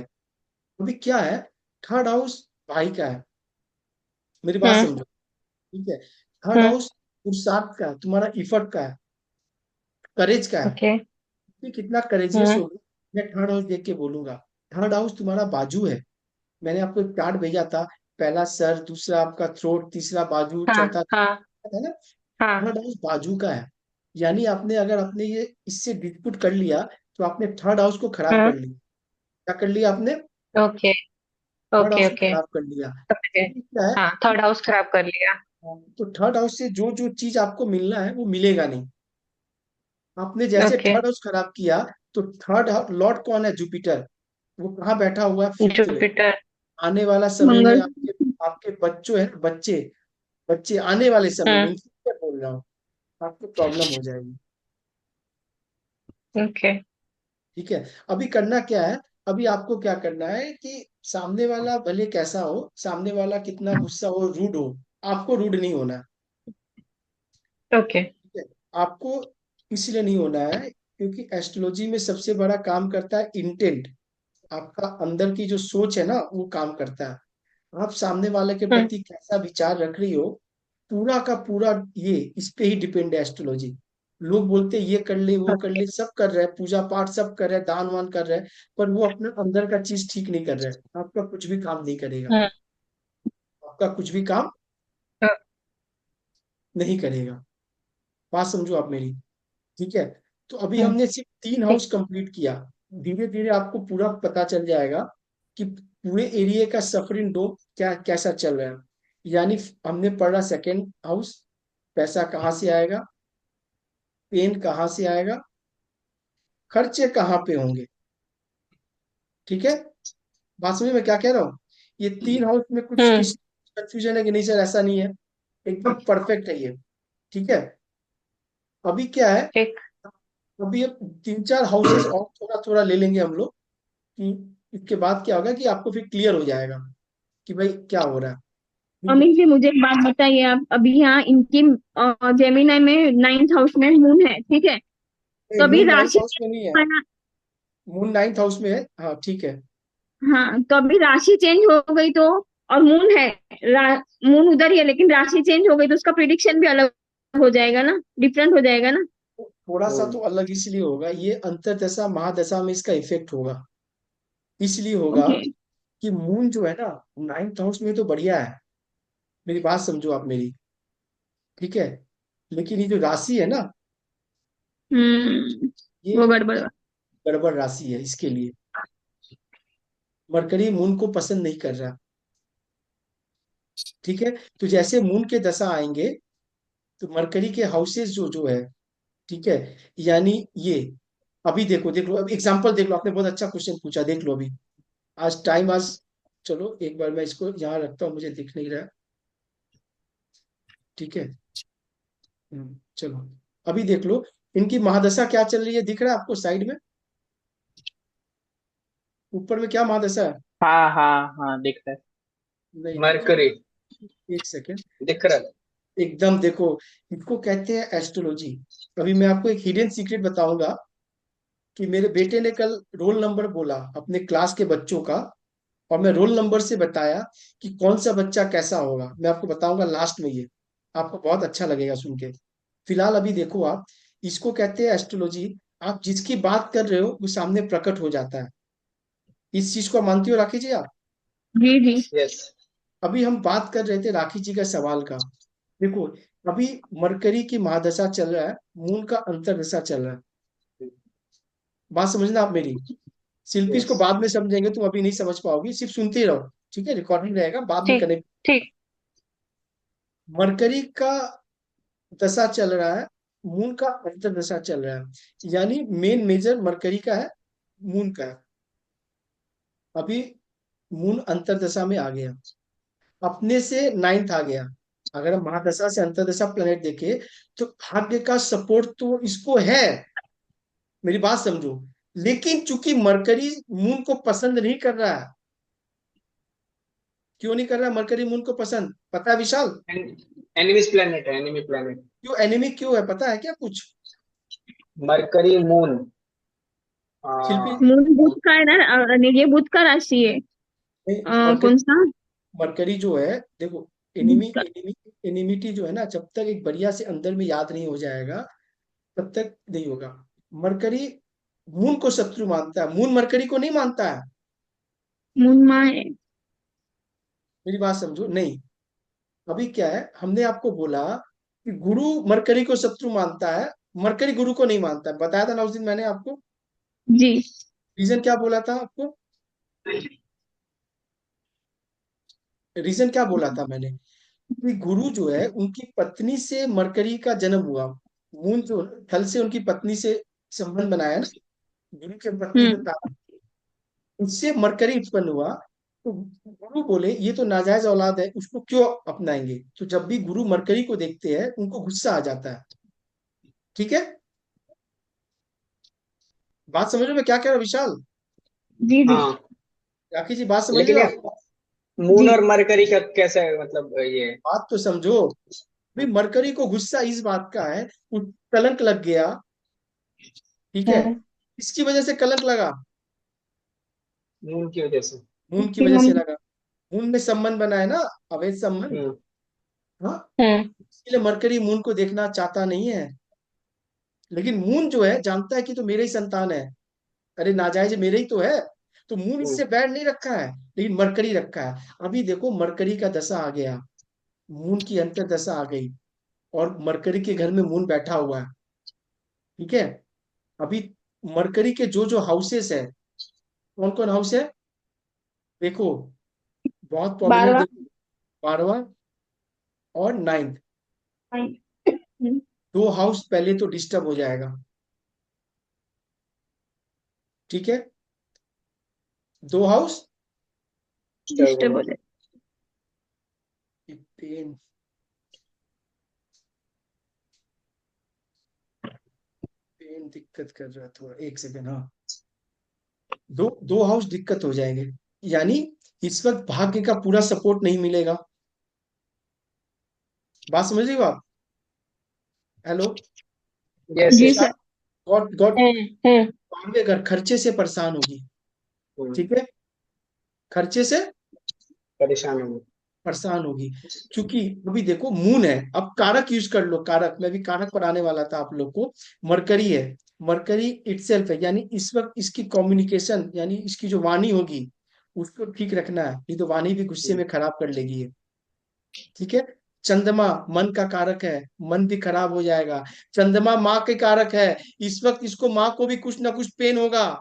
अभी क्या है, थर्ड हाउस भाई का है, मेरी बात हम्म। समझो। ठीक है, थर्ड हम्म। हाउस पुरुषार्थ का है, तुम्हारा इफर्ट का है, करेज का है ओके। कि कितना करेजियस हम्म। होगा। मैं थर्ड हाउस देख के बोलूंगा। थर्ड हाउस तुम्हारा बाजू है, मैंने आपको एक चार्ट भेजा था। पहला सर, दूसरा आपका थ्रोट, तीसरा बाजू, हाँ चौथा हाँ है ना। हाँ। थर्ड हाउस बाजू का है, यानी आपने अगर आपने ये इससे डिस्प्यूट कर लिया, तो आपने थर्ड हाउस को खराब हम्म। कर लिया। क्या कर लिया आपने? ओके। थर्ड ओके हाउस को ओके। खराब कर लिया। समझ गए। अभी क्या है, हाँ, थर्ड हाउस खराब कर लिया। तो थर्ड हाउस से जो जो चीज आपको मिलना है वो मिलेगा नहीं। आपने जैसे ओके। थर्ड हाउस खराब किया, तो थर्ड लॉर्ड कौन है? जुपिटर। वो कहाँ बैठा हुआ है? फिफ्थ में। जुपिटर। आने वाला समय में मंगल। आपके आपके बच्चों है, बच्चे बच्चे आने वाले समय में, हम्म। इनसे क्या बोल रहा हूँ, आपको प्रॉब्लम हो जाएगी। ओके। ठीक है, अभी करना क्या है, अभी आपको क्या करना है कि सामने वाला भले कैसा हो, सामने वाला कितना गुस्सा हो, रूड हो, आपको रूड नहीं होना है। ओके। ठीक है, आपको इसलिए नहीं होना है क्योंकि एस्ट्रोलॉजी में सबसे बड़ा काम करता है इंटेंट। आपका अंदर की जो सोच है ना, वो काम करता है। आप सामने वाले के हम्म। प्रति कैसा विचार रख रही हो, पूरा का पूरा ये इस पे ही डिपेंड है एस्ट्रोलॉजी। लोग बोलते हैं ये कर ले वो कर ओके। ले, सब कर रहे हैं, पूजा पाठ सब कर रहे हैं, दान वान कर रहे हैं, पर वो अपने अंदर का चीज ठीक नहीं कर रहे हैं, आपका कुछ भी काम नहीं करेगा। हम्म। आपका कुछ भी काम नहीं करेगा। बात समझो आप मेरी। ठीक है, तो अभी हम्म। हमने सिर्फ तीन ठीक। हाउस कंप्लीट किया। धीरे धीरे आपको पूरा पता चल जाएगा कि पूरे एरिया का सफरिंग डो क्या कैसा चल रहा है। यानी हमने पढ़ा सेकेंड हाउस, पैसा कहाँ से आएगा, पेन कहाँ से आएगा, खर्चे कहाँ पे होंगे। ठीक है, बात समझ में क्या कह रहा हूँ? ये तीन हाउस में कुछ हम्म। किसी कंफ्यूजन है कि नहीं सर? ऐसा नहीं है, एकदम परफेक्ट है ये। ठीक है, अभी क्या है, ठीक। अभी अब तीन चार हाउसेस और थोड़ा थोड़ा ले लेंगे हम लोग, कि इसके बाद क्या होगा कि आपको फिर क्लियर हो जाएगा कि भाई क्या हो रहा है। ठीक है, अमित जी, मुझे एक बात बताइए, आप अभी यहाँ इनकी जेमिनाई में नाइन्थ हाउस में मून है, ठीक है? कभी मून नाइन्थ राशि हाउस में नहीं है, बना। मून नाइन्थ हाउस में है, हाँ ठीक है। हाँ, कभी राशि चेंज हो गई तो, और मून है, मून उधर ही है लेकिन राशि चेंज हो गई तो उसका प्रिडिक्शन भी अलग हो जाएगा ना, डिफरेंट हो जाएगा ना। थोड़ा सा तो अलग इसलिए होगा, ये अंतरदशा महादशा में इसका इफेक्ट होगा। इसलिए होगा ओके। कि मून जो है ना, नाइन्थ हाउस में तो बढ़िया है, मेरी बात समझो आप मेरी। ठीक है, लेकिन ये जो राशि है ना, ये वो गड़बड़ हुआ। गड़बड़ राशि है इसके लिए। मरकरी मून को पसंद नहीं कर रहा। ठीक है, तो जैसे मून के दशा आएंगे, तो मरकरी के हाउसेस जो जो है, ठीक है, यानी ये, अभी देखो देख लो, अब एग्जांपल देख लो, आपने बहुत अच्छा क्वेश्चन पूछा, देख लो अभी। आज चलो एक बार मैं इसको यहाँ रखता हूँ, मुझे दिख नहीं रहा। ठीक है, चलो अभी देख लो, इनकी महादशा क्या चल रही है, दिख रहा है आपको साइड में, ऊपर में क्या महादशा है? हाँ हाँ हाँ, दिख रहा है। नहीं दिख मरकरी रहा, एक सेकेंड। दिख रहा है। एकदम देखो, इसको कहते हैं एस्ट्रोलॉजी। अभी मैं आपको एक हिडन सीक्रेट बताऊंगा, कि मेरे बेटे ने कल रोल नंबर बोला अपने क्लास के बच्चों का, और मैं रोल नंबर से बताया कि कौन सा बच्चा कैसा होगा। मैं आपको बताऊंगा लास्ट में ये, आपको बहुत अच्छा लगेगा सुन के। फिलहाल अभी देखो आप, इसको कहते हैं एस्ट्रोलॉजी। आप जिसकी बात कर रहे हो वो सामने प्रकट हो जाता है। इस चीज को मानती हो राखी जी आप? जी जी। यस। अभी हम बात कर रहे थे राखी जी का सवाल का। देखो, अभी मरकरी की महादशा चल रहा है, मून का अंतर्दशा चल रहा है। बात समझना आप मेरी। शिल्पी यस। इसको बाद में समझेंगे, तुम अभी नहीं समझ पाओगी, सिर्फ सुनते ही रहो। ठीक है, रिकॉर्डिंग रहेगा, बाद में ठीक कनेक्ट। ठीक। मरकरी का दशा चल रहा है, मून का अंतर्दशा चल रहा है, यानी मेन मेजर मरकरी का है, मून का है। अभी मून अंतर्दशा में आ गया, अपने से नाइन्थ आ गया। अगर हम महादशा से अंतर्दशा प्लेनेट देखे तो भाग्य का सपोर्ट तो इसको है, मेरी बात समझो। लेकिन चूंकि मरकरी मून को पसंद नहीं कर रहा है। क्यों नहीं कर रहा है मरकरी मून को पसंद, पता है विशाल? एनिमीज प्लेनेट है, एनिमी प्लेनेट। क्यों एनिमी क्यों है, पता है क्या कुछ? Mercury moon. Shilpi? Moon Budh का है ना, ये बुध का राशि है। नहीं, कौन सा? मरकरी जो है, देखो, बुध एनिमी का। एनिमी एनिमिटी जो है ना, जब तक एक बढ़िया से अंदर में याद नहीं हो जाएगा तब तक नहीं होगा। मरकरी मून को शत्रु मानता है, मून मरकरी को नहीं मानता है। मून माँ है। मेरी बात समझो, नहीं। अभी क्या है, हमने आपको बोला कि गुरु मरकरी को शत्रु मानता है, मरकरी गुरु को नहीं मानता है, बताया था ना उस दिन मैंने आपको। जी। रीजन क्या बोला था आपको? रीजन क्या बोला था मैंने? कि गुरु जो है उनकी पत्नी से मरकरी का जन्म हुआ। मून जो थल से उनकी पत्नी से संबंध बनाया ना, गुरु के पत्नी जो हम्म। था उससे मरकरी उत्पन्न हुआ। तो गुरु बोले ये तो नाजायज औलाद है, उसको क्यों अपनाएंगे। तो जब भी गुरु मरकरी को देखते हैं उनको गुस्सा आ जाता है। ठीक है, बात समझ रहे हो मैं क्या कह रहा हूँ विशाल? जी जी। हाँ, राखी जी, बात समझ रहे लेकिन हो ये आप? मून जी। और मरकरी का कैसे मतलब ये। बात तो समझो। भाई मरकरी को गुस्सा इस बात का है, कलंक लग गया। ठीक है, हम्म। इसकी वजह से कलंक लगा, मून की वजह से। मून की उसकी वजह से मम्मी। लगा। मून में संबंध बना है ना, अवैध संबंध। हम्म। हाँ, हम्म। इसलिए मरकरी मून को देखना चाहता नहीं है। लेकिन मून जो है जानता है कि तो मेरे ही संतान है, अरे नाजायज मेरे ही तो है। तो मून हम्म। इससे बैड नहीं रखा है, लेकिन मरकरी रखा है। अभी देखो मरकरी का दशा आ गया, मून की अंतर दशा आ गई, और मरकरी के घर में मून बैठा हुआ है। ठीक है, अभी मरकरी के जो जो हाउसेस है, कौन कौन हाउस है देखो, बहुत प्रोमिनेंट 12वां। देखो। 12वां और 9th, हम्म। दो हाउस पहले तो डिस्टर्ब हो जाएगा। ठीक है, दो हाउस। डिस्टर्ब हो जाए। पेन पेन दिक्कत कर रहा है थोड़ा, एक सेकेंड। हाँ, दो दो हाउस दिक्कत हो जाएंगे, यानी इस वक्त भाग्य का पूरा सपोर्ट नहीं मिलेगा। बात समझ रही हो आप? हेलो? यस जी यस। विशाल, सर। गॉड गॉड, हम्म। भाग्य घर खर्चे से परेशान होगी। हम्म। ठीक है, खर्चे से परेशान हो गए। परेशान होगी। क्योंकि अभी देखो मून है, अब कारक यूज कर लो, कारक मैं भी कारक पर आने वाला था आप लोग को। मरकरी है, मरकरी इटसेल्फ है, यानी इस वक्त इसकी कम्युनिकेशन, यानी इसकी जो वाणी होगी उसको ठीक रखना है, नहीं तो वाणी भी गुस्से हम्म। में खराब कर लेगी ये। ठीक है, चंद्रमा मन का कारक है, मन भी खराब हो जाएगा। चंद्रमा माँ के कारक है, इस वक्त इसको माँ को भी कुछ ना कुछ पेन होगा,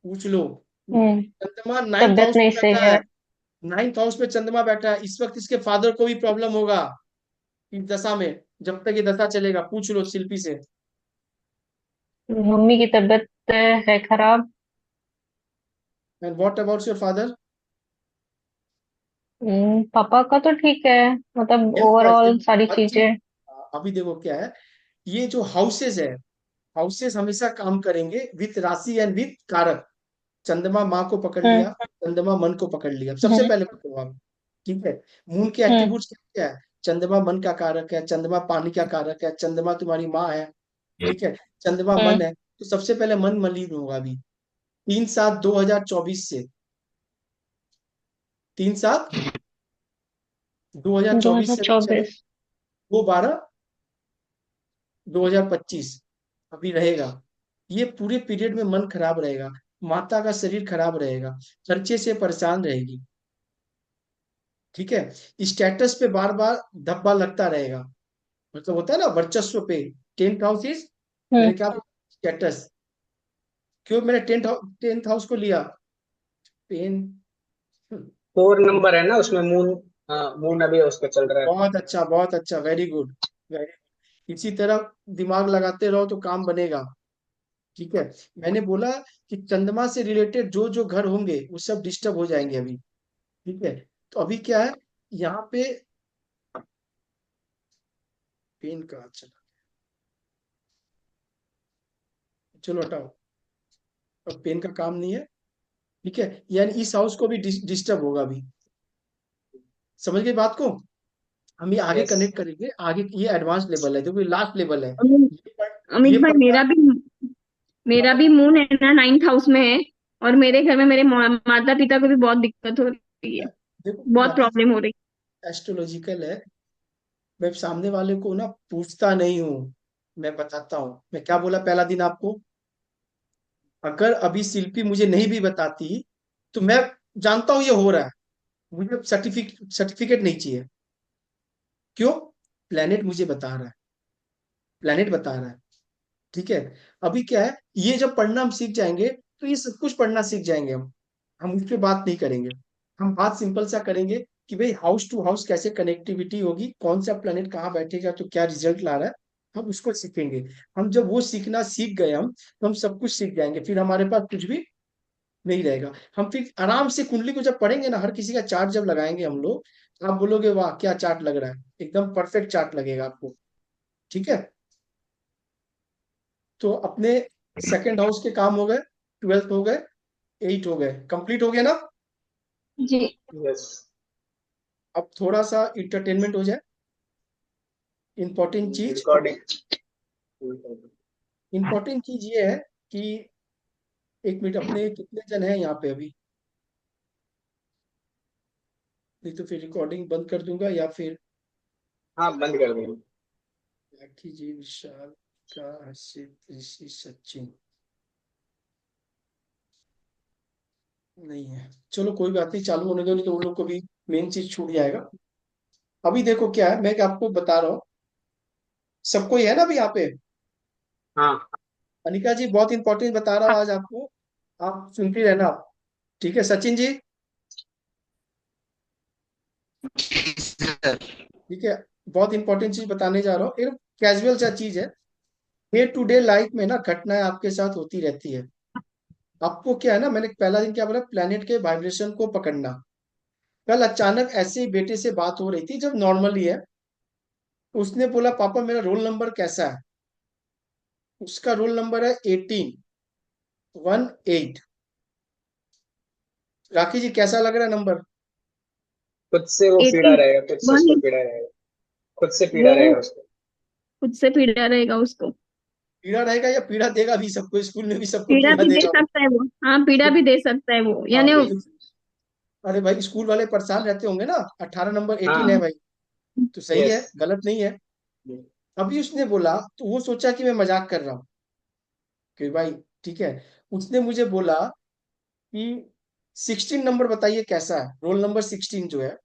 पूछ लो। हम्म। चंद्रमा नाइन्थ तबीयत हाउस नहीं में सही बैठा है। है, नाइन्थ हाउस में चंद्रमा बैठा है, इस वक्त इसके फादर को भी प्रॉब्लम होगा इस दशा में, जब तक ये दशा चलेगा। पूछ लो शिल्पी से। मम्मी की तबीयत है खराब। And what about your father? पापा का तो ठीक है, मतलब हेल्थ वाइज ओवरऑल देखो, सारी हर चीज। चीजें। अभी देखो क्या है, ये जो हाउसेस है, हाउसेस हमेशा काम करेंगे विथ राशि एंड विथ कारक। चंद्रमा माँ को पकड़ हम्म। लिया, चंद्रमा मन को पकड़ लिया, सबसे हम्म। पहले पकड़ो आप। ठीक है, मून के हम्म। एट्रीब्यूट्स क्या क्या है? चंद्रमा मन का कारक है, चंद्रमा पानी का कारक है, चंद्रमा तुम्हारी माँ है। ठीक है, चंद्रमा हम्म। मन है, तो सबसे पहले मन मलिन होगा अभी। 3/7/2024 से, 3/7/2024 से मन चले, 2024। 2/12 2025 अभी रहेगा। ये पूरे पीरियड में मन खराब रहेगा, माता का शरीर खराब रहेगा, खर्चे से परेशान रहेगी। ठीक है, स्टेटस पे बार बार धब्बा लगता रहेगा, मतलब होता है ना वर्चस्व पे। 10th हाउस इज, मैंने क्या, स्टेटस। क्यों मैंने टेंथ हाउस को लिया? पेन। 4 नंबर है ना उसमें, मून। हाँ, मून अभी उसका चल रहा है। बहुत अच्छा, बहुत अच्छा, वेरी गुड, वेरी। इसी तरह दिमाग लगाते रहो तो काम बनेगा। ठीक है, मैंने बोला कि चंद्रमा से रिलेटेड जो जो घर होंगे वो सब डिस्टर्ब हो जाएंगे अभी। ठीक है, तो अभी क्या है यहाँ पे, पेन का अच्छा, चलो हटाओ, अब पेन का काम नहीं है। ठीक है, यानी इस हाउस को भी डिस्टर्ब होगा अभी। समझ गए बात को? हम ये आगे यस। कनेक्ट करेंगे आगे, ये एडवांस लेवल है, देखो लास्ट लेवल है। अमित ये अमित भाई, पढ़ना। मेरा भी मून है ना 9th हाउस में है। और मेरे घर में मेरे माता पिता को भी बहुत दिक्कत हो रही है, देखो बहुत मैं प्रॉब्लम हो रही एस्ट्रोलॉजिकल है, मैं सामने वाले को ना पूछता नहीं हूँ, मैं बताता हूँ। मैं क्या बोला पहला दिन आपको? अगर अभी शिल्पी मुझे नहीं भी बताती तो मैं जानता हूँ ये हो रहा है, मुझे सर्टिफिकेट नहीं चाहिए। क्यों? प्लेनेट मुझे बता रहा है, प्लेनेट बता रहा है। ठीक है, अभी क्या है, ये जब पढ़ना हम सीख जाएंगे तो ये सब कुछ पढ़ना सीख जाएंगे हम उस पर बात नहीं करेंगे। हम बात सिंपल सा करेंगे कि भाई हाउस टू हाउस कैसे कनेक्टिविटी होगी, कौन सा प्लेनेट कहाँ बैठेगा तो क्या रिजल्ट ला रहा है, हम उसको सीखेंगे। हम जब वो सीखना सीख गए हम, तो हम सब कुछ सीख जाएंगे, फिर हमारे पास कुछ भी नहीं रहेगा। हम फिर आराम से कुंडली को जब पढ़ेंगे ना, हर किसी का चार्ट जब लगाएंगे हम लोग, तो आप बोलोगे वाह क्या चार्ट लग रहा है, एकदम परफेक्ट चार्ट लगेगा आपको। ठीक है, तो अपने सेकंड हाउस के काम हो गए, 12th हो गए, 8 हो गए, कंप्लीट हो गया ना? है जी। यस। अब थोड़ा सा इंटरटेनमेंट हो जाए, इंपॉर्टेंट चीज। रिकॉर्डिंग। इंपॉर्टेंट चीज ये है कि, एक मिनट, अपने कितने जन हैं यहाँ पे अभी? नहीं तो फिर रिकॉर्डिंग बंद कर दूंगा, या फिर हाँ, बंद कर देंगे। राखी जी, विशाल का, हर्षित, ऋषि, सचिन नहीं है। चलो कोई बात नहीं, चालू होने दो, नहीं तो उन लोग को भी मेन चीज छूट जाएगा। अभी देखो क्या है, मैं आपको बता रहा हूँ, सबको ही है ना अभी यहाँ पे? हाँ। अनिका जी बहुत इंपॉर्टेंट बता रहा हूँ आज आपको, आप सुनती रहना। ठीक है सचिन जी? ठीक है, बहुत इंपॉर्टेंट चीज बताने जा रहा हूँ, एक कैजुअल सा चीज है। डे टू डे लाइफ में ना घटनाएं आपके साथ होती रहती है। आपको क्या है ना, मैंने पहला दिन क्या बोला, प्लेनेट के वाइब्रेशन को पकड़ना। कल अचानक ऐसे ही बेटे से बात हो रही थी जब नॉर्मली है, उसने बोला पापा मेरा रोल नंबर कैसा है? उसका रोल नंबर है 1818। राखी जी कैसा लग रहा है नंबर? खुद से वो पीड़ा 18। रहेगा, खुद से उसको वही, पीड़ा रहेगा। खुद से पीड़ा वो रहेगा उसको। खुद से पीड़ा रहेगा उसको। पीड़ा रहेगा या पीड़ा देगा भी सबको, स्कूल में भी सबको पीड़ा पीड़ा भी दे देगा वो। सकता है वो, हाँ पीड़ा भी दे सकता है वो, हाँ यानी वही। अरे भाई स्कूल वाले परेशान रहते होंगे ना, 18 नंबर 18 है हाँ। भाई, तो सही यस। है, गलत नहीं है। अभी उसने बोला तो वो सोचा कि मैं मजाक कर रहा हूँ कि भाई, ठीक है। उसने मुझे बोला कि 16 नंबर बताइए कैसा है, रोल नंबर 16 जो है।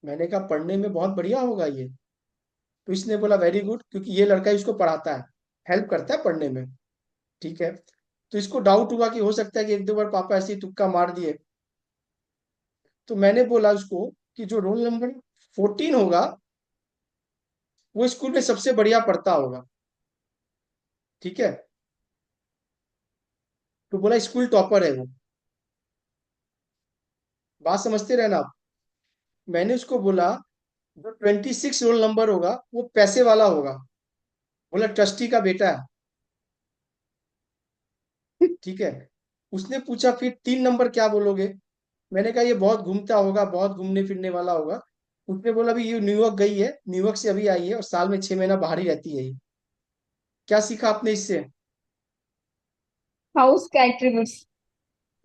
मैंने कहा पढ़ने में बहुत बढ़िया होगा ये। तो इसने बोला वेरी गुड, क्योंकि ये लड़का इसको पढ़ाता है, हेल्प करता है पढ़ने में। ठीक है, तो इसको डाउट हुआ कि हो सकता है कि एक दो बार पापा ऐसे ही तुक्का मार दिए। तो मैंने बोला उसको कि जो रोल नंबर 14 होगा वो स्कूल में सबसे बढ़िया पढ़ता होगा। ठीक है, तो बोला स्कूल टॉपर है वो। बात समझते रहना आप। मैंने उसको बोला जो 26 रोल नंबर होगा वो पैसे वाला होगा। बोला ट्रस्टी का बेटा है। ठीक है, उसने पूछा फिर 3 नंबर क्या बोलोगे? मैंने कहा ये बहुत घूमता होगा, बहुत घूमने फिरने वाला होगा। उसने बोला अभी ये न्यूयॉर्क गई है, न्यूयॉर्क से अभी आई है और साल में 6 महीना बाहर ही रहती है ये। क्या सीखा आपने इससे? हाउस का एट्रीब्यूट्स।